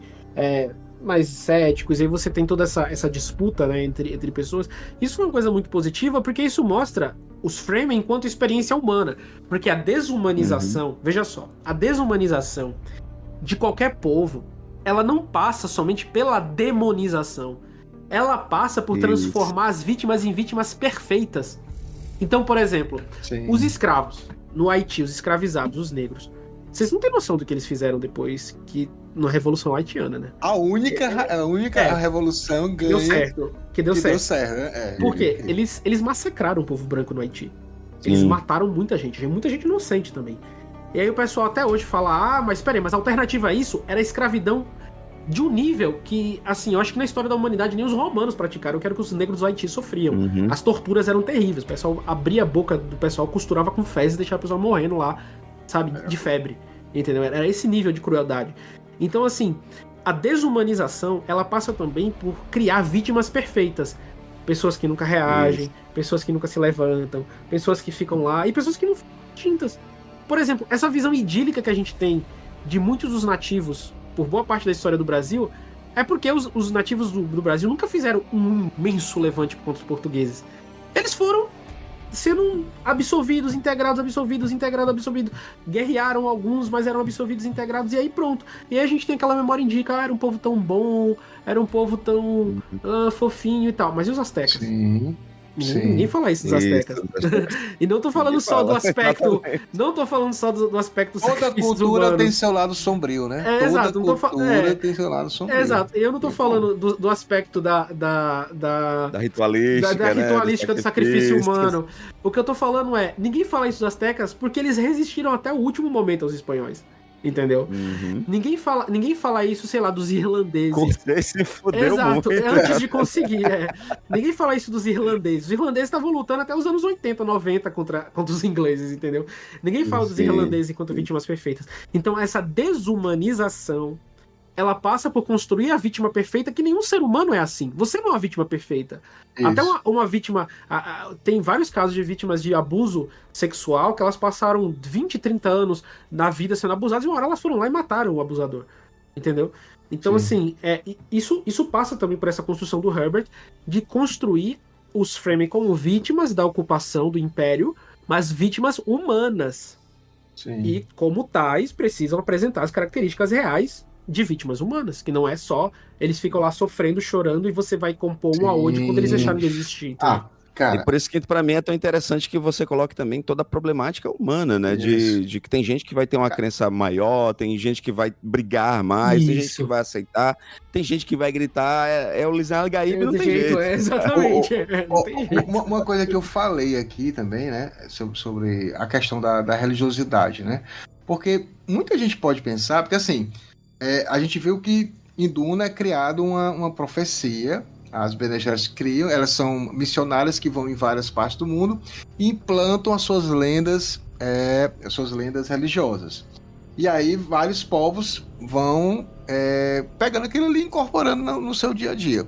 mais céticos, e aí você tem toda essa disputa, né, entre pessoas. Isso foi uma coisa muito positiva, porque isso mostra os Fremen enquanto experiência humana. Porque a desumanização, veja só, a desumanização de qualquer povo, ela não passa somente pela demonização. Ela passa por transformar as vítimas em vítimas perfeitas. Então, por exemplo, os escravos no Haiti, os escravizados, os negros, vocês não têm noção do que eles fizeram depois na Revolução Haitiana, né? A única revolução ganha... Que deu certo. Né? Por quê? Eles massacraram o povo branco no Haiti. Eles mataram muita gente inocente também. E aí o pessoal até hoje fala, mas peraí, mas a alternativa a isso era a escravidão de um nível que, assim, eu acho que na história da humanidade nem os romanos praticaram. Eu quero que os negros do Haiti sofriam. As torturas eram terríveis. O pessoal abria a boca do pessoal, costurava com fezes e deixava o pessoal morrendo lá, sabe, de febre. Entendeu? Era esse nível de crueldade. Então, assim, a desumanização, ela passa também por criar vítimas perfeitas. Pessoas que nunca reagem, pessoas que nunca se levantam, pessoas que ficam lá e pessoas que não ficam distintas. Por exemplo, essa visão idílica que a gente tem de muitos dos nativos por boa parte da história do Brasil, é porque os nativos do Brasil nunca fizeram um imenso levante contra os portugueses. Eles foram sendo absolvidos, integrados, guerrearam alguns, mas eram absolvidos, integrados, e aí pronto. E aí a gente tem aquela memória indica, era um povo tão bom, era um povo tão fofinho e tal, mas e os astecas? Sim. Ninguém fala isso dos astecas. E não tô falando só do aspecto. Não tô falando só do aspecto Toda cultura tem seu lado sombrio, né? Exato. Toda cultura tem seu lado sombrio. Exato. Eu não tô falando do aspecto da ritualística. Da ritualística do sacrifício humano. O que eu tô falando é, ninguém fala isso dos astecas porque eles resistiram até o último momento aos espanhóis. Entendeu? Uhum. Ninguém fala isso, sei lá, dos irlandeses. Você se fudeu Exato, muito. antes de conseguir. Ninguém fala isso dos irlandeses. Os irlandeses estavam lutando até os anos 80, 90 contra os ingleses, entendeu? Ninguém fala dos irlandeses enquanto vítimas perfeitas. Então, essa desumanização, ela passa por construir a vítima perfeita, que nenhum ser humano é assim. Você não é uma vítima perfeita. Isso. Até uma vítima... tem vários casos de vítimas de abuso sexual que elas passaram 20, 30 anos na vida sendo abusadas e uma hora elas foram lá e mataram o abusador. Entendeu? Então, assim, isso passa também por essa construção do Herbert de construir os Fremen como vítimas da ocupação do Império, mas vítimas humanas. Sim. E, como tais, precisam apresentar as características reais de vítimas humanas, que não é só eles ficam lá sofrendo, chorando e você vai compor um aonde quando eles deixaram de existir. Então. Cara. E por isso que pra mim é tão interessante que você coloque também toda a problemática humana, né? De que tem gente que vai ter uma crença maior, tem gente que vai brigar mais, tem gente que vai aceitar, tem gente que vai gritar, é o Lisan al-Gaib, não tem jeito. Exatamente. Uma coisa que eu falei aqui também, né? Sobre a questão da religiosidade, né? Porque muita gente pode pensar, porque assim, a gente viu que em Duna é criada uma profecia. As Bene Gesserit criam, elas são missionárias que vão em várias partes do mundo e implantam as suas lendas religiosas. E aí vários povos vão pegando aquilo ali e incorporando no seu dia a dia.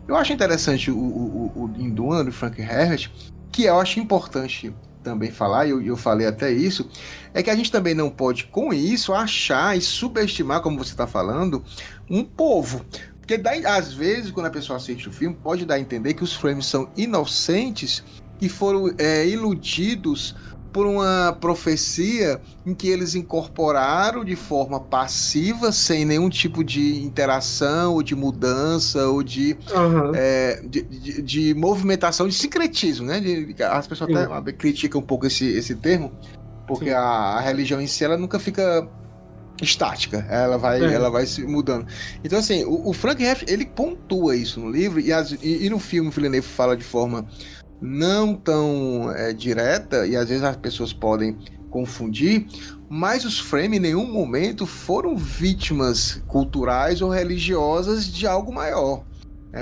Eu acho interessante o em Duna, do Frank Herbert, que eu acho importante também falar, e eu falei até isso, é que a gente também não pode, com isso, achar e subestimar, como você está falando, um povo. Porque às vezes, quando a pessoa assiste o filme, pode dar a entender que os Fremen são inocentes e foram iludidos por uma profecia em que eles incorporaram de forma passiva, sem nenhum tipo de interação, ou de mudança, ou de movimentação, de sincretismo, né? As pessoas até criticam um pouco esse termo, porque a religião em si, ela nunca fica estática, ela vai se mudando. Então, assim, o Frank Herbert, ele pontua isso no livro, e no filme o Villeneuve fala de forma não tão direta, e às vezes as pessoas podem confundir, mas os Fremen em nenhum momento foram vítimas culturais ou religiosas de algo maior.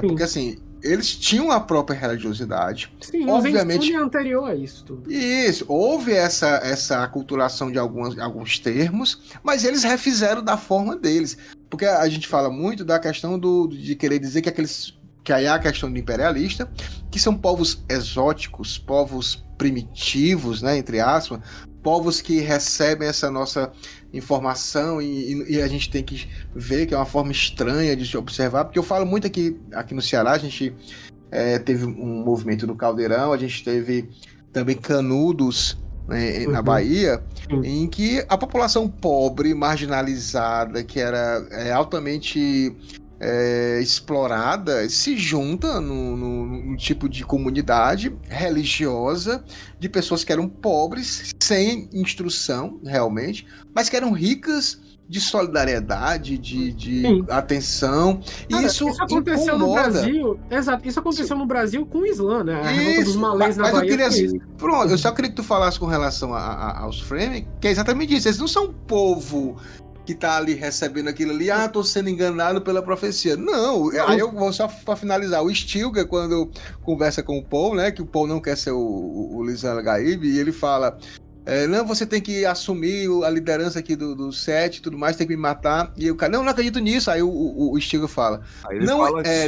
Porque, assim, eles tinham a própria religiosidade. Sim, obviamente, é anterior a isso tudo. Isso, houve essa aculturação de alguns termos, mas eles refizeram da forma deles. Porque a gente fala muito da questão de querer dizer que aí é a questão do imperialista, que são povos exóticos, povos primitivos, né, entre aspas, povos que recebem essa nossa informação e a gente tem que ver que é uma forma estranha de se observar, porque eu falo muito aqui no Ceará, a gente teve um movimento no Caldeirão, a gente teve também Canudos, né, na Bahia, em que a população pobre, marginalizada, que era altamente explorada, se junta num tipo de comunidade religiosa de pessoas que eram pobres, sem instrução realmente, mas que eram ricas de solidariedade, de atenção. Cara, isso aconteceu no Brasil. Exato, isso aconteceu no Brasil com o Islã, né? A revolta dos malês na Bahia. Eu só queria que tu falasse com relação aos Fremen, que é exatamente isso. Eles não são um povo que tá ali recebendo aquilo ali, tô sendo enganado pela profecia. Não, aí eu vou só para finalizar. O Stilgar, quando conversa com o Paul, né, que o Paul não quer ser o Lisan al-Gaib, e ele fala, não, você tem que assumir a liderança aqui do set e tudo mais, tem que me matar. E o cara, não acredito nisso. Aí o Stilgar fala,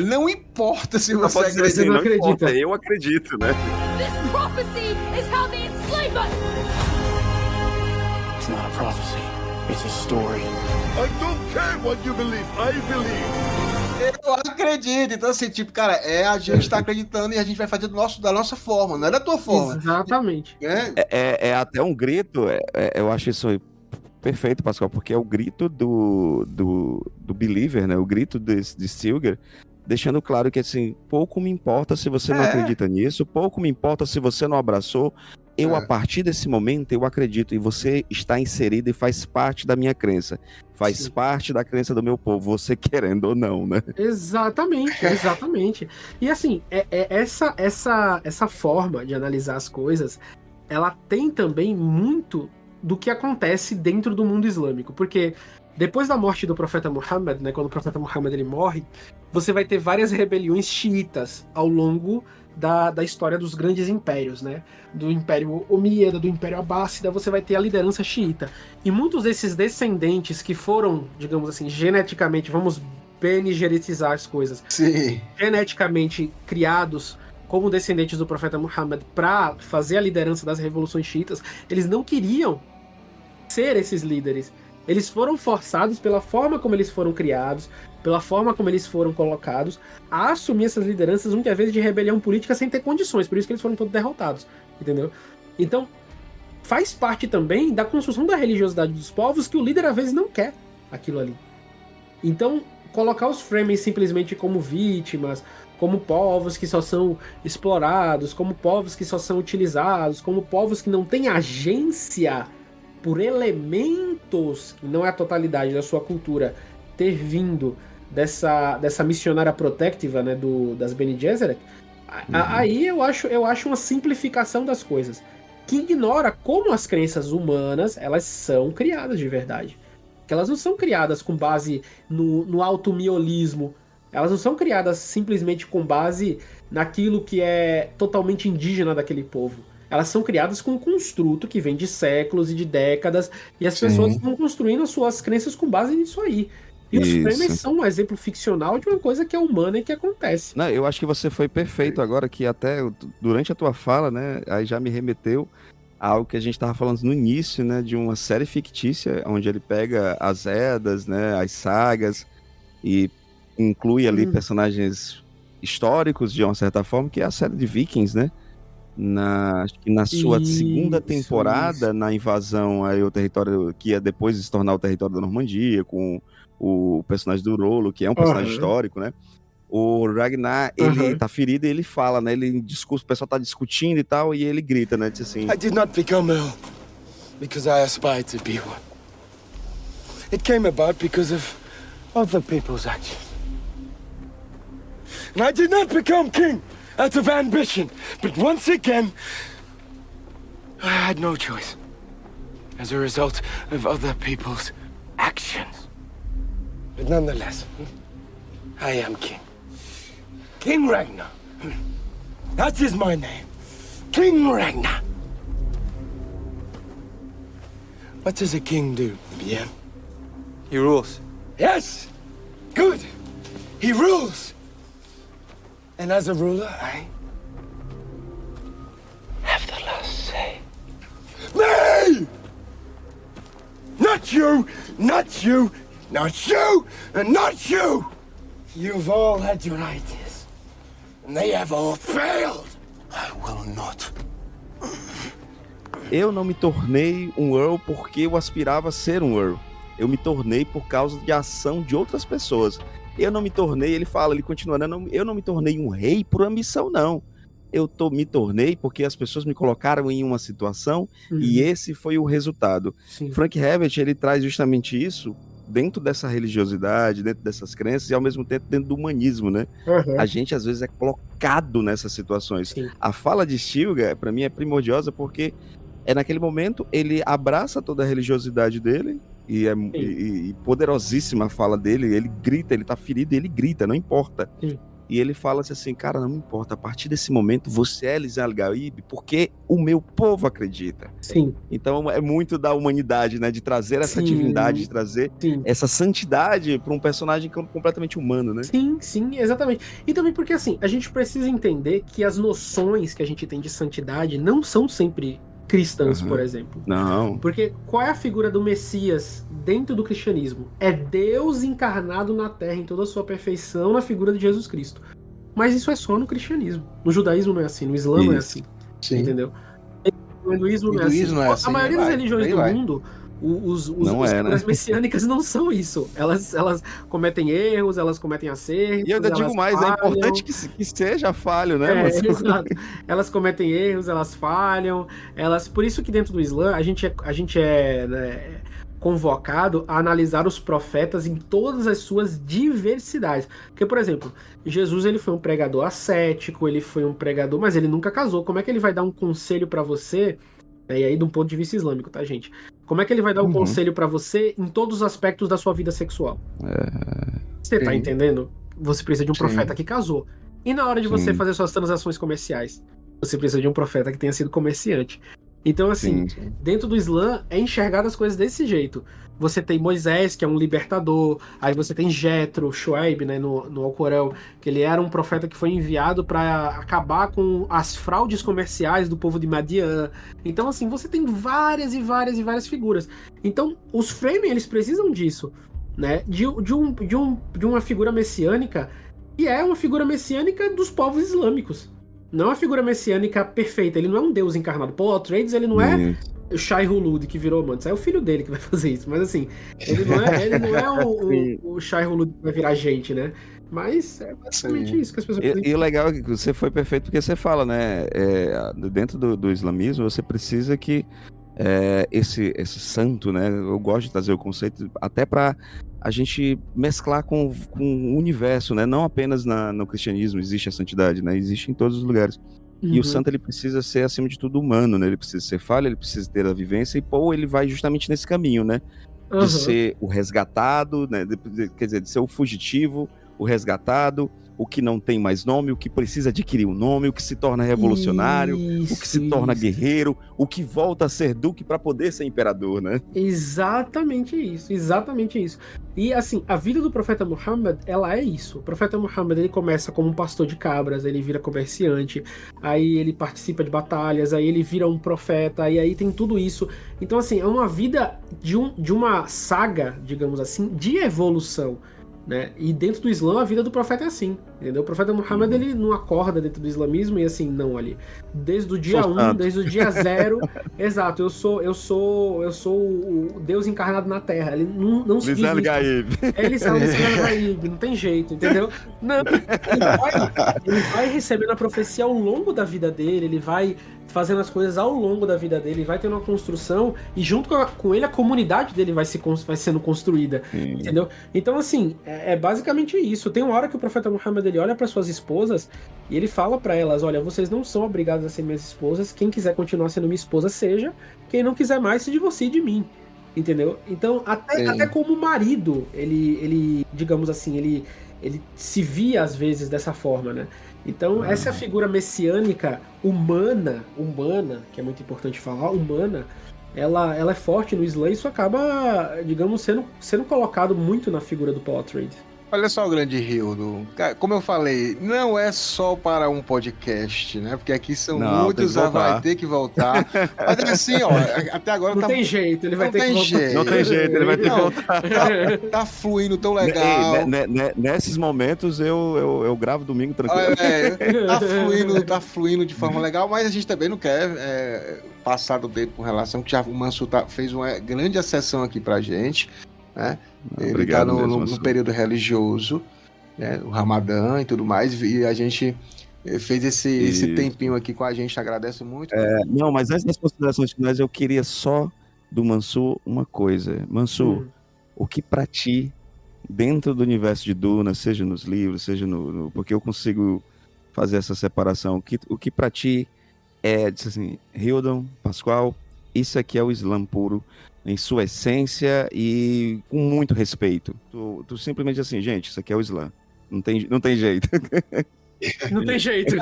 não importa se você acredita. Não acredita. Eu acredito, né? This prophecy is how they enslave us! It's not a prophecy. It's a story. I don't care what you believe. I believe. Eu acredito. Então, assim, tipo, cara, a gente tá acreditando e a gente vai fazer da nossa forma, não é da tua forma. Exatamente. É até um grito, eu acho isso perfeito, Pascoal, porque é o grito do Believer, né? O grito de Stilgar, deixando claro que, assim, pouco me importa se você não acredita nisso, pouco me importa se você não abraçou. A partir desse momento, eu acredito, e você está inserido e faz parte da minha crença. Faz parte da crença do meu povo, você querendo ou não, né? Exatamente. E assim, essa forma de analisar as coisas, ela tem também muito do que acontece dentro do mundo islâmico. Porque depois da morte do profeta Muhammad, né, quando o profeta Muhammad ele morre, você vai ter várias rebeliões xiitas ao longo da história dos grandes impérios, né? Do Império Omíada, do Império Abássida, você vai ter a liderança xiita. E muitos desses descendentes que foram, digamos assim, geneticamente, vamos benigeretizar as coisas, geneticamente criados como descendentes do profeta Muhammad para fazer a liderança das revoluções xiitas, eles não queriam ser esses líderes. Eles foram forçados pela forma como eles foram criados, pela forma como eles foram colocados, a assumir essas lideranças, muitas vezes de rebelião política sem ter condições, por isso que eles foram todos derrotados, entendeu? Então, faz parte também da construção da religiosidade dos povos que o líder às vezes não quer aquilo ali. Então, colocar os Fremen simplesmente como vítimas, como povos que só são explorados, como povos que só são utilizados, como povos que não têm agência por elementos, que não é a totalidade da sua cultura, ter vindo dessa missionária protectiva, né, das Bene Gesserit, aí eu acho uma simplificação das coisas, que ignora como as crenças humanas, elas são criadas de verdade. Que elas não são criadas com base no automiolismo, elas não são criadas simplesmente com base naquilo que é totalmente indígena daquele povo. Elas são criadas com um construto que vem de séculos e de décadas, e as pessoas estão construindo as suas crenças com base nisso aí. E os Fremen são um exemplo ficcional de uma coisa que é humana e que acontece. Não, eu acho que você foi perfeito agora, que até durante a tua fala, né, aí já me remeteu a algo que a gente estava falando no início, né, de uma série fictícia, onde ele pega as Eddas, né, as sagas, e inclui ali personagens históricos, de uma certa forma, que é a série de Vikings, né? Acho que na sua segunda temporada, na invasão aí, o território que ia depois se tornar o território da Normandia, com o personagem do Rollo, que é um personagem histórico, né? O Ragnar, ele tá ferido e ele fala, né? Ele discurso, o pessoal tá discutindo e tal, e ele grita, né? Diz assim: I did not become ill because I aspired to be one. It came about because of other people's actions. And I did not become king out of ambition, but once again, I had no choice as a result of other people's actions. But nonetheless, I am king. King Ragnar. That is my name. King Ragnar. What does a king do, Bien? He rules. Yes! Good! He rules! And as a ruler, I have the last say. Me! Not you! Not you! Not you! And not you! You've all had your ideas. And they have all failed. I will not. Eu não me tornei um Earl porque eu aspirava a ser um Earl. Eu me tornei por causa de ação de outras pessoas. Eu não me tornei, ele continua, eu não me tornei um rei por ambição, não. Me tornei porque as pessoas me colocaram em uma situação e esse foi o resultado. Sim. Frank Herbert, ele traz justamente isso dentro dessa religiosidade, dentro dessas crenças e ao mesmo tempo dentro do humanismo, né? A gente às vezes é colocado nessas situações. Sim. A fala de Stilgar, para mim, é primordiosa porque naquele momento ele abraça toda a religiosidade dele, e poderosíssima a fala dele, ele grita, ele tá ferido e ele grita, não importa. Sim. E ele fala assim, cara, não importa, a partir desse momento você é Elis Al-Gaib porque o meu povo acredita. Sim. Então é muito da humanidade, né, de trazer essa divindade, de trazer essa santidade para um personagem completamente humano, né? Sim, exatamente. E também porque, assim, a gente precisa entender que as noções que a gente tem de santidade não são sempre cristãs, por exemplo. Não. Porque qual é a figura do Messias dentro do cristianismo? É Deus encarnado na Terra em toda a sua perfeição na figura de Jesus Cristo. Mas isso é só no cristianismo. No judaísmo não é assim, no Islã não é assim. Sim. Entendeu? No hinduísmo não é assim. A maioria das religiões do mundo, as figuras messiânicas não são isso. Elas cometem erros, elas cometem acertos. E eu ainda digo mais, falham. É importante que seja falho, né? Exato. Elas cometem erros, elas falham. Por isso que dentro do Islã a gente é né, convocado a analisar os profetas em todas as suas diversidades. Porque, por exemplo, Jesus ele foi um pregador ascético, ele foi um pregador, mas ele nunca casou. Como é que ele vai dar um conselho para você? E aí, de um ponto de vista islâmico, tá, gente? Como é que ele vai dar um conselho para você em todos os aspectos da sua vida sexual? Você tá entendendo? Você precisa de um profeta que casou. E na hora de você fazer suas transações comerciais, você precisa de um profeta que tenha sido comerciante. Então, assim, dentro do Islã, é enxergado as coisas desse jeito. Você tem Moisés, que é um libertador, aí você tem Jetro, Shuaib, né, no Alcorão, que ele era um profeta que foi enviado para acabar com as fraudes comerciais do povo de Madian. Então, assim, você tem várias e várias e várias figuras. Então, os Fremen, eles precisam disso, né, de uma figura messiânica, que é uma figura messiânica dos povos islâmicos. Não é uma figura messiânica perfeita, ele não é um deus encarnado. Paul Atreides, ele não é o Shai Hulud que virou Mantis, é o filho dele que vai fazer isso. Mas assim, ele não é o Shai Hulud que vai virar gente, né? Mas é basicamente isso que as pessoas E o legal é que você foi perfeito porque você fala, né? Dentro do islamismo, você precisa que esse santo, né? Eu gosto de trazer o conceito até para a gente mesclar com o universo, né? Não apenas no cristianismo existe a santidade, né? Existe em todos os lugares. E o santo, ele precisa ser, acima de tudo, humano, né? Ele precisa ser falho, ele precisa ter a vivência, e Paul, ele vai justamente nesse caminho, né? De ser o resgatado, né? Quer dizer, de ser o fugitivo, o resgatado, o que não tem mais nome, o que precisa adquirir um nome, o que se torna revolucionário, o que se torna guerreiro, o que volta a ser duque para poder ser imperador, né? Exatamente isso. E assim, a vida do profeta Muhammad, ela é isso. O profeta Muhammad, ele começa como um pastor de cabras, ele vira comerciante, aí ele participa de batalhas, aí ele vira um profeta, e aí tem tudo isso. Então assim, é uma vida de uma saga, digamos assim, de evolução. Né? E dentro do Islã a vida do profeta é assim, entendeu? O profeta Muhammad ele não acorda dentro do islamismo e assim, não, ali desde o dia 1, desde o dia 0, exato, eu sou o Deus encarnado na Terra. Ele não se diz ele Gaib, não tem jeito, entendeu? Não, ele vai recebendo a profecia ao longo da vida dele, ele vai fazendo as coisas ao longo da vida dele, vai tendo uma construção e junto com ele a comunidade dele vai sendo construída, entendeu? Então assim, é basicamente isso. Tem uma hora que o profeta Muhammad ele olha para suas esposas e ele fala para elas, olha, vocês não são obrigadas a ser minhas esposas, quem quiser continuar sendo minha esposa seja, quem não quiser mais se divorcie de mim, entendeu? Então até como marido, ele digamos assim, ele se via às vezes dessa forma, né? Então, essa figura messiânica humana, que é muito importante falar, humana, ela é forte no Islã e isso acaba, digamos, sendo colocado muito na figura do Paul Atreides. Olha só o grande Hildo. Como eu falei, não é só para um podcast, né? Porque aqui são muitos, vai ter que voltar. Mas é assim, ó, até agora não tem jeito, ele vai ter que voltar. Não tem jeito, ele vai ter que voltar. Tá fluindo tão legal. Nesses momentos eu gravo domingo tranquilo. Tá fluindo de forma legal, mas a gente também não quer passar do dedo com relação, que já o Mansur fez uma grande acessão aqui pra gente, né? Ele está no período religioso, né, o Ramadã e tudo mais, e a gente fez esse tempinho aqui com a gente, agradeço muito. Não, mas antes das considerações finais, eu queria só do Mansur uma coisa. Mansur, o que pra ti, dentro do universo de Duna, seja nos livros, seja porque eu consigo fazer essa separação, o que pra ti diz assim, Hildon, Pascoal, isso aqui é o Islã puro, em sua essência e com muito respeito. Tu simplesmente assim, gente, isso aqui é o Islã. Não tem jeito. Não tem jeito.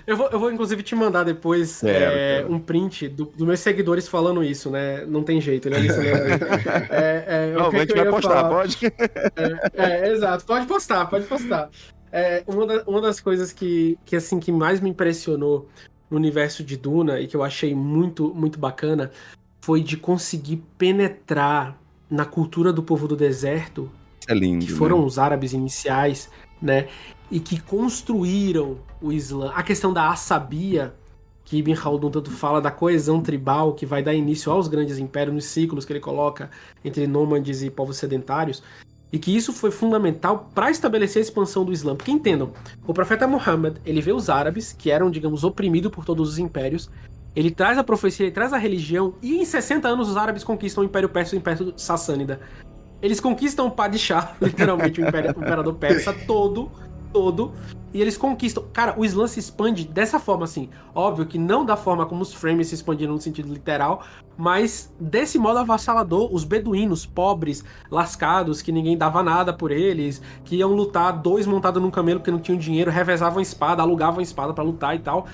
Eu vou inclusive te mandar depois um print dos meus seguidores falando isso, né? Não tem jeito, né? A gente vai postar, pode? Exato, pode postar. Uma das coisas que mais me impressionou no universo de Duna e que eu achei muito, muito bacana foi de conseguir penetrar na cultura do povo do deserto, é lindo, que foram os árabes iniciais, né? E que construíram o Islã. A questão da assabia, que Ibn Khaldun tanto fala da coesão tribal, que vai dar início aos grandes impérios, nos ciclos que ele coloca entre nômades e povos sedentários, e que isso foi fundamental para estabelecer a expansão do Islã. Porque entendam, o profeta Muhammad, ele vê os árabes, que eram, digamos, oprimidos por todos os impérios, ele traz a profecia, ele traz a religião, e em 60 anos os árabes conquistam o Império Persa e o Império Sassânida. Eles conquistam o Padishah, literalmente, o imperador persa todo, e eles conquistam. Cara, o Islã se expande dessa forma, assim. Óbvio que não da forma como os Fremen se expandiram no sentido literal, mas desse modo avassalador, os beduínos, pobres, lascados, que ninguém dava nada por eles, que iam lutar, 2 montados num camelo porque não tinham dinheiro, revezavam espada, alugavam espada pra lutar e tal.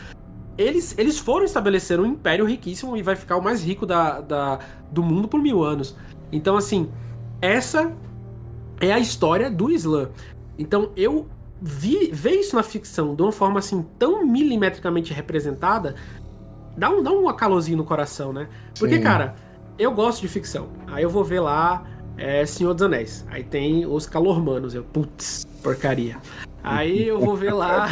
Eles foram estabelecer um império riquíssimo e vai ficar o mais rico do mundo por 1000 anos. Então, assim, essa é a história do Islã. Então, eu ver isso na ficção de uma forma assim tão milimetricamente representada dá um acalorzinho no coração, né? Porque, cara, eu gosto de ficção. Aí eu vou ver lá Senhor dos Anéis. Aí tem os calormanos. Putz, porcaria. Aí eu vou ver lá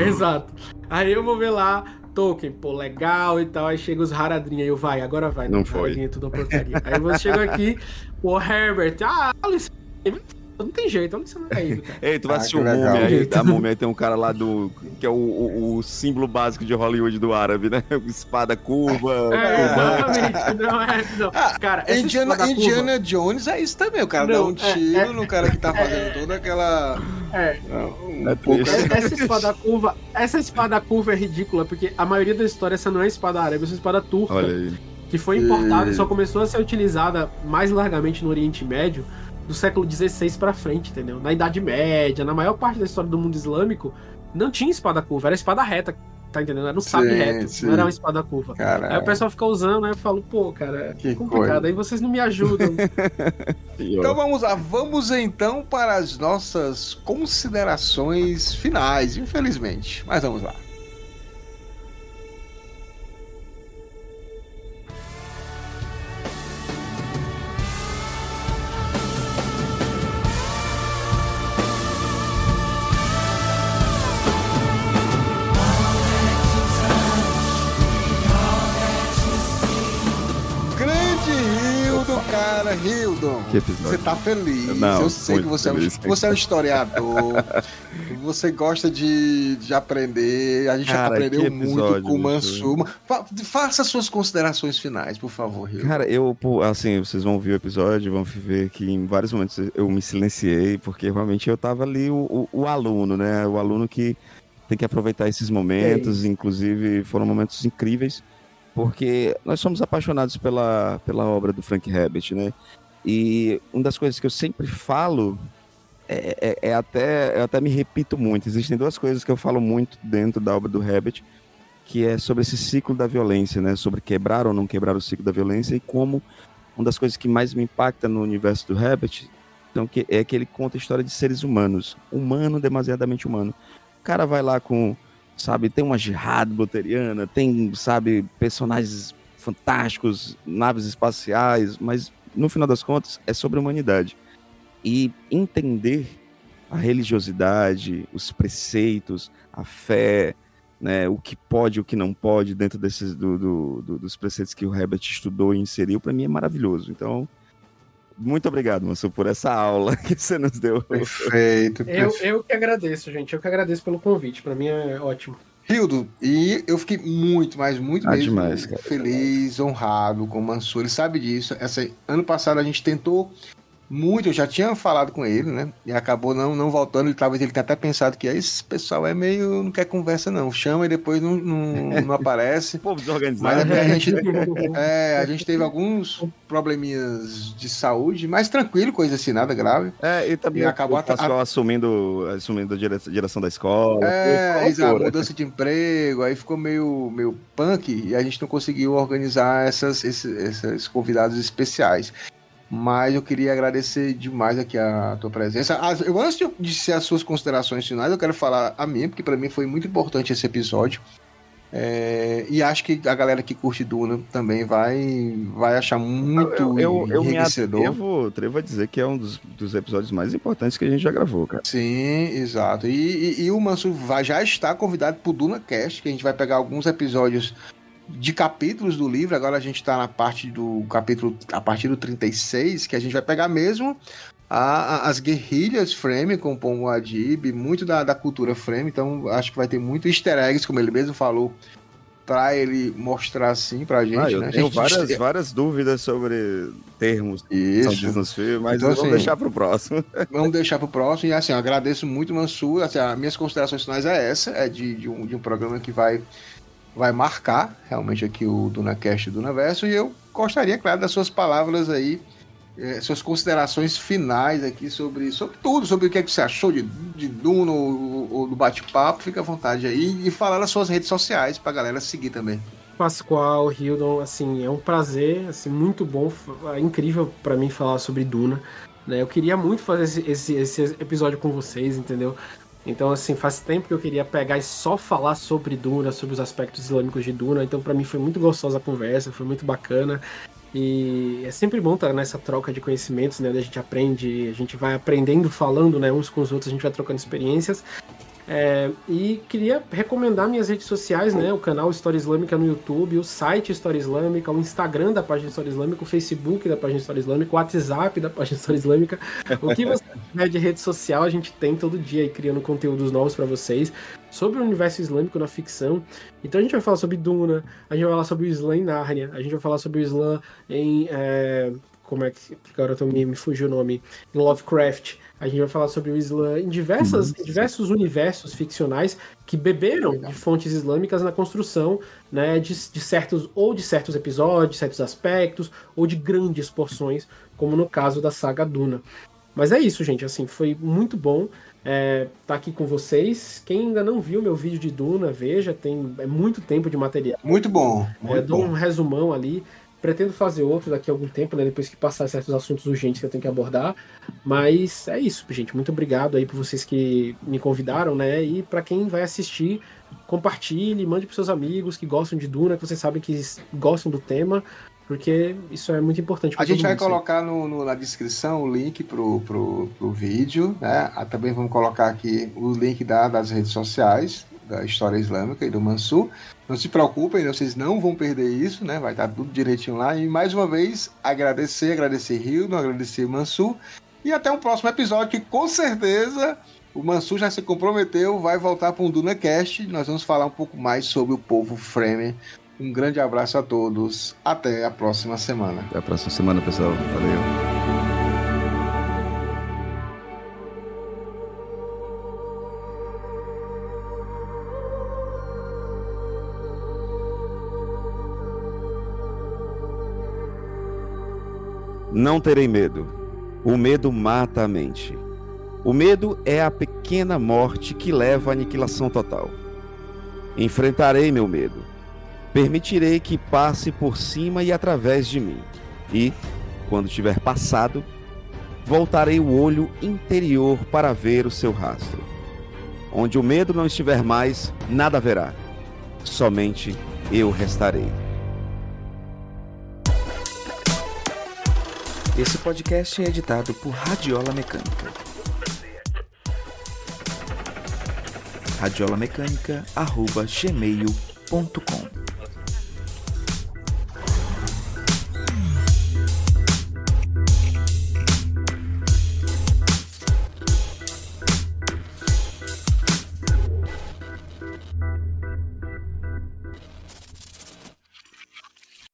exato. Aí eu vou ver lá Tolkien, pô, legal e tal. Aí chega os Haradrim, aí eu agora vai. Não foi. Haradrim é tudo uma porcaria. Aí você chega aqui, o Herbert, não tem jeito, olha isso não é isso, cara. Ei, tu vai assistir o Múmia aí, a Múmia aí tem um cara lá que é o símbolo básico de Hollywood do árabe, né? Espada curva. Exatamente, não. Cara, Indiana Jones é isso também, o cara dá um tiro no cara que tá fazendo toda aquela... Essa espada curva é ridícula, porque a maioria da história essa não é espada árabe, essa é espada turca. Olha aí. Que foi importada e só começou a ser utilizada mais largamente no Oriente Médio do século XVI pra frente, entendeu? Na Idade Média, na maior parte da história do mundo islâmico, não tinha espada curva, era espada reta, tá entendendo? Era um sabre reto, não era uma espada curva. Caramba. Aí o pessoal fica usando, aí eu falo, pô, cara, é complicado, coisa. Aí vocês não me ajudam. Então vamos lá, vamos então para as nossas considerações finais, infelizmente, mas vamos lá. Hildon, você tá feliz. Não, eu sei que você é um historiador. Você gosta de aprender. A gente já aprendeu muito com o Mansur. Faça suas considerações finais, por favor, Hildon. Cara, assim, vocês vão ouvir o episódio, vão ver que em vários momentos eu me silenciei, porque realmente eu tava ali o aluno, né? O aluno que tem que aproveitar esses momentos, inclusive foram momentos incríveis. Porque nós somos apaixonados pela obra do Frank Herbert, né? E uma das coisas que eu sempre falo, eu até me repito muito. Existem 2 coisas que eu falo muito dentro da obra do Herbert, que é sobre esse ciclo da violência, né? Sobre quebrar ou não quebrar o ciclo da violência, e como uma das coisas que mais me impacta no universo do Herbert é que ele conta a história de seres humanos. Humano, demasiadamente humano. O cara vai lá com... Sabe, tem uma jihad boteriana, tem, sabe, personagens fantásticos, naves espaciais, mas no final das contas é sobre a humanidade. E entender a religiosidade, os preceitos, a fé, né, o que pode e o que não pode dentro desses dos preceitos que o Herbert estudou e inseriu, para mim é maravilhoso. Então, muito obrigado, Mansur, por essa aula que você nos deu. Perfeito. Eu que agradeço, gente. Eu que agradeço pelo convite. Para mim é ótimo. Hildon, e eu fiquei muito mesmo demais, cara. Feliz, honrado com o Mansur. Ele sabe disso. Ano passado a gente tentou muito, eu já tinha falado com ele, né? E acabou não voltando. Talvez ele tenha até pensado que esse pessoal é meio... não quer conversa, não. Chama e depois não aparece. Povo desorganizado. Mas a gente teve alguns probleminhas de saúde, mas tranquilo, coisa assim, nada grave. E também acabou o Pascoal assumindo a direção da escola. Exato, mudança de emprego, aí ficou meio punk e a gente não conseguiu organizar esses convidados especiais. Mas eu queria agradecer demais aqui a tua presença. Antes de ser as suas considerações finais, eu quero falar a minha, porque para mim foi muito importante esse episódio. E acho que a galera que curte Duna também vai achar muito enriquecedor. Eu atrevo a dizer que é um dos episódios mais importantes que a gente já gravou, cara. Sim, exato. E o Mansur já está convidado pro DunaCast, que a gente vai pegar alguns episódios de capítulos do livro. Agora a gente está na parte do capítulo, a partir do 36, que a gente vai pegar mesmo as guerrilhas Frame com o Pongo Adib, muito da cultura Frame. Então acho que vai ter muito easter eggs, como ele mesmo falou, para ele mostrar assim pra gente. Eu tenho várias dúvidas sobre termos que são ditos nos filmes, mas então, vamos deixar pro próximo. Vamos deixar pro próximo. E assim, eu agradeço muito, Mansur. Assim, as minhas considerações finais de um programa que vai marcar realmente aqui o DunaCast e o Dunaverso, e eu gostaria, claro, das suas palavras aí, suas considerações finais aqui sobre tudo, sobre o que é que você achou de Duna ou do bate-papo. Fica à vontade aí e falar nas suas redes sociais pra galera seguir também. Pascoal, Hildon, assim, é um prazer, assim, muito bom, é incrível pra mim falar sobre Duna, né? Eu queria muito fazer esse episódio com vocês, entendeu? Então, assim, faz tempo que eu queria pegar e só falar sobre Duna, sobre os aspectos islâmicos de Duna. Então, pra mim, foi muito gostosa a conversa, foi muito bacana. E é sempre bom estar nessa troca de conhecimentos, né? A gente aprende, a gente vai aprendendo, falando, né? Uns com os outros, a gente vai trocando experiências. E queria recomendar minhas redes sociais, né? O canal História Islâmica no YouTube, o site História Islâmica, o Instagram da página História Islâmica, o Facebook da página História Islâmica, o WhatsApp da página História Islâmica. O que você tiver de rede social, a gente tem todo dia aí criando conteúdos novos para vocês sobre o universo islâmico na ficção. Então a gente vai falar sobre Duna, a gente vai falar sobre o Islã em Nárnia, a gente vai falar sobre o Islã em... como é que... Agora me fugiu o nome. Em Lovecraft. A gente vai falar sobre o Islã em diversos universos ficcionais que beberam de fontes islâmicas na construção, né, de certos episódios, certos aspectos, ou de grandes porções, como no caso da saga Duna. Mas é isso, gente. Assim, foi muito bom tá aqui com vocês. Quem ainda não viu meu vídeo de Duna, veja, é muito tempo de material. Muito bom. Dou um resumão ali. Pretendo fazer outro daqui a algum tempo, né? Depois que passar certos assuntos urgentes que eu tenho que abordar. Mas é isso, gente. Muito obrigado aí por vocês que me convidaram, né? E para quem vai assistir, compartilhe, mande pros seus amigos que gostam de Duna, que vocês sabem que gostam do tema, porque isso é muito importante para todo mundo. A gente vai colocar na descrição o link pro vídeo, né? Também vamos colocar aqui o link das redes sociais da História Islâmica e do Mansur. Não se preocupem, vocês não vão perder isso, né? Vai estar tudo direitinho lá. E mais uma vez, agradecer Hildon, agradecer Mansur. E até um próximo episódio que com certeza o Mansur já se comprometeu, vai voltar para um DunaCast. Nós vamos falar um pouco mais sobre o povo Fremen. Um grande abraço a todos. Até a próxima semana. Até a próxima semana, pessoal. Valeu. Não terei medo. O medo mata a mente. O medo é a pequena morte que leva à aniquilação total. Enfrentarei meu medo. Permitirei que passe por cima e através de mim. E, quando tiver passado, voltarei o olho interior para ver o seu rastro. Onde o medo não estiver mais, nada haverá. Somente eu restarei. Esse podcast é editado por Radiola Mecânica. radiolamecânica@gmail.com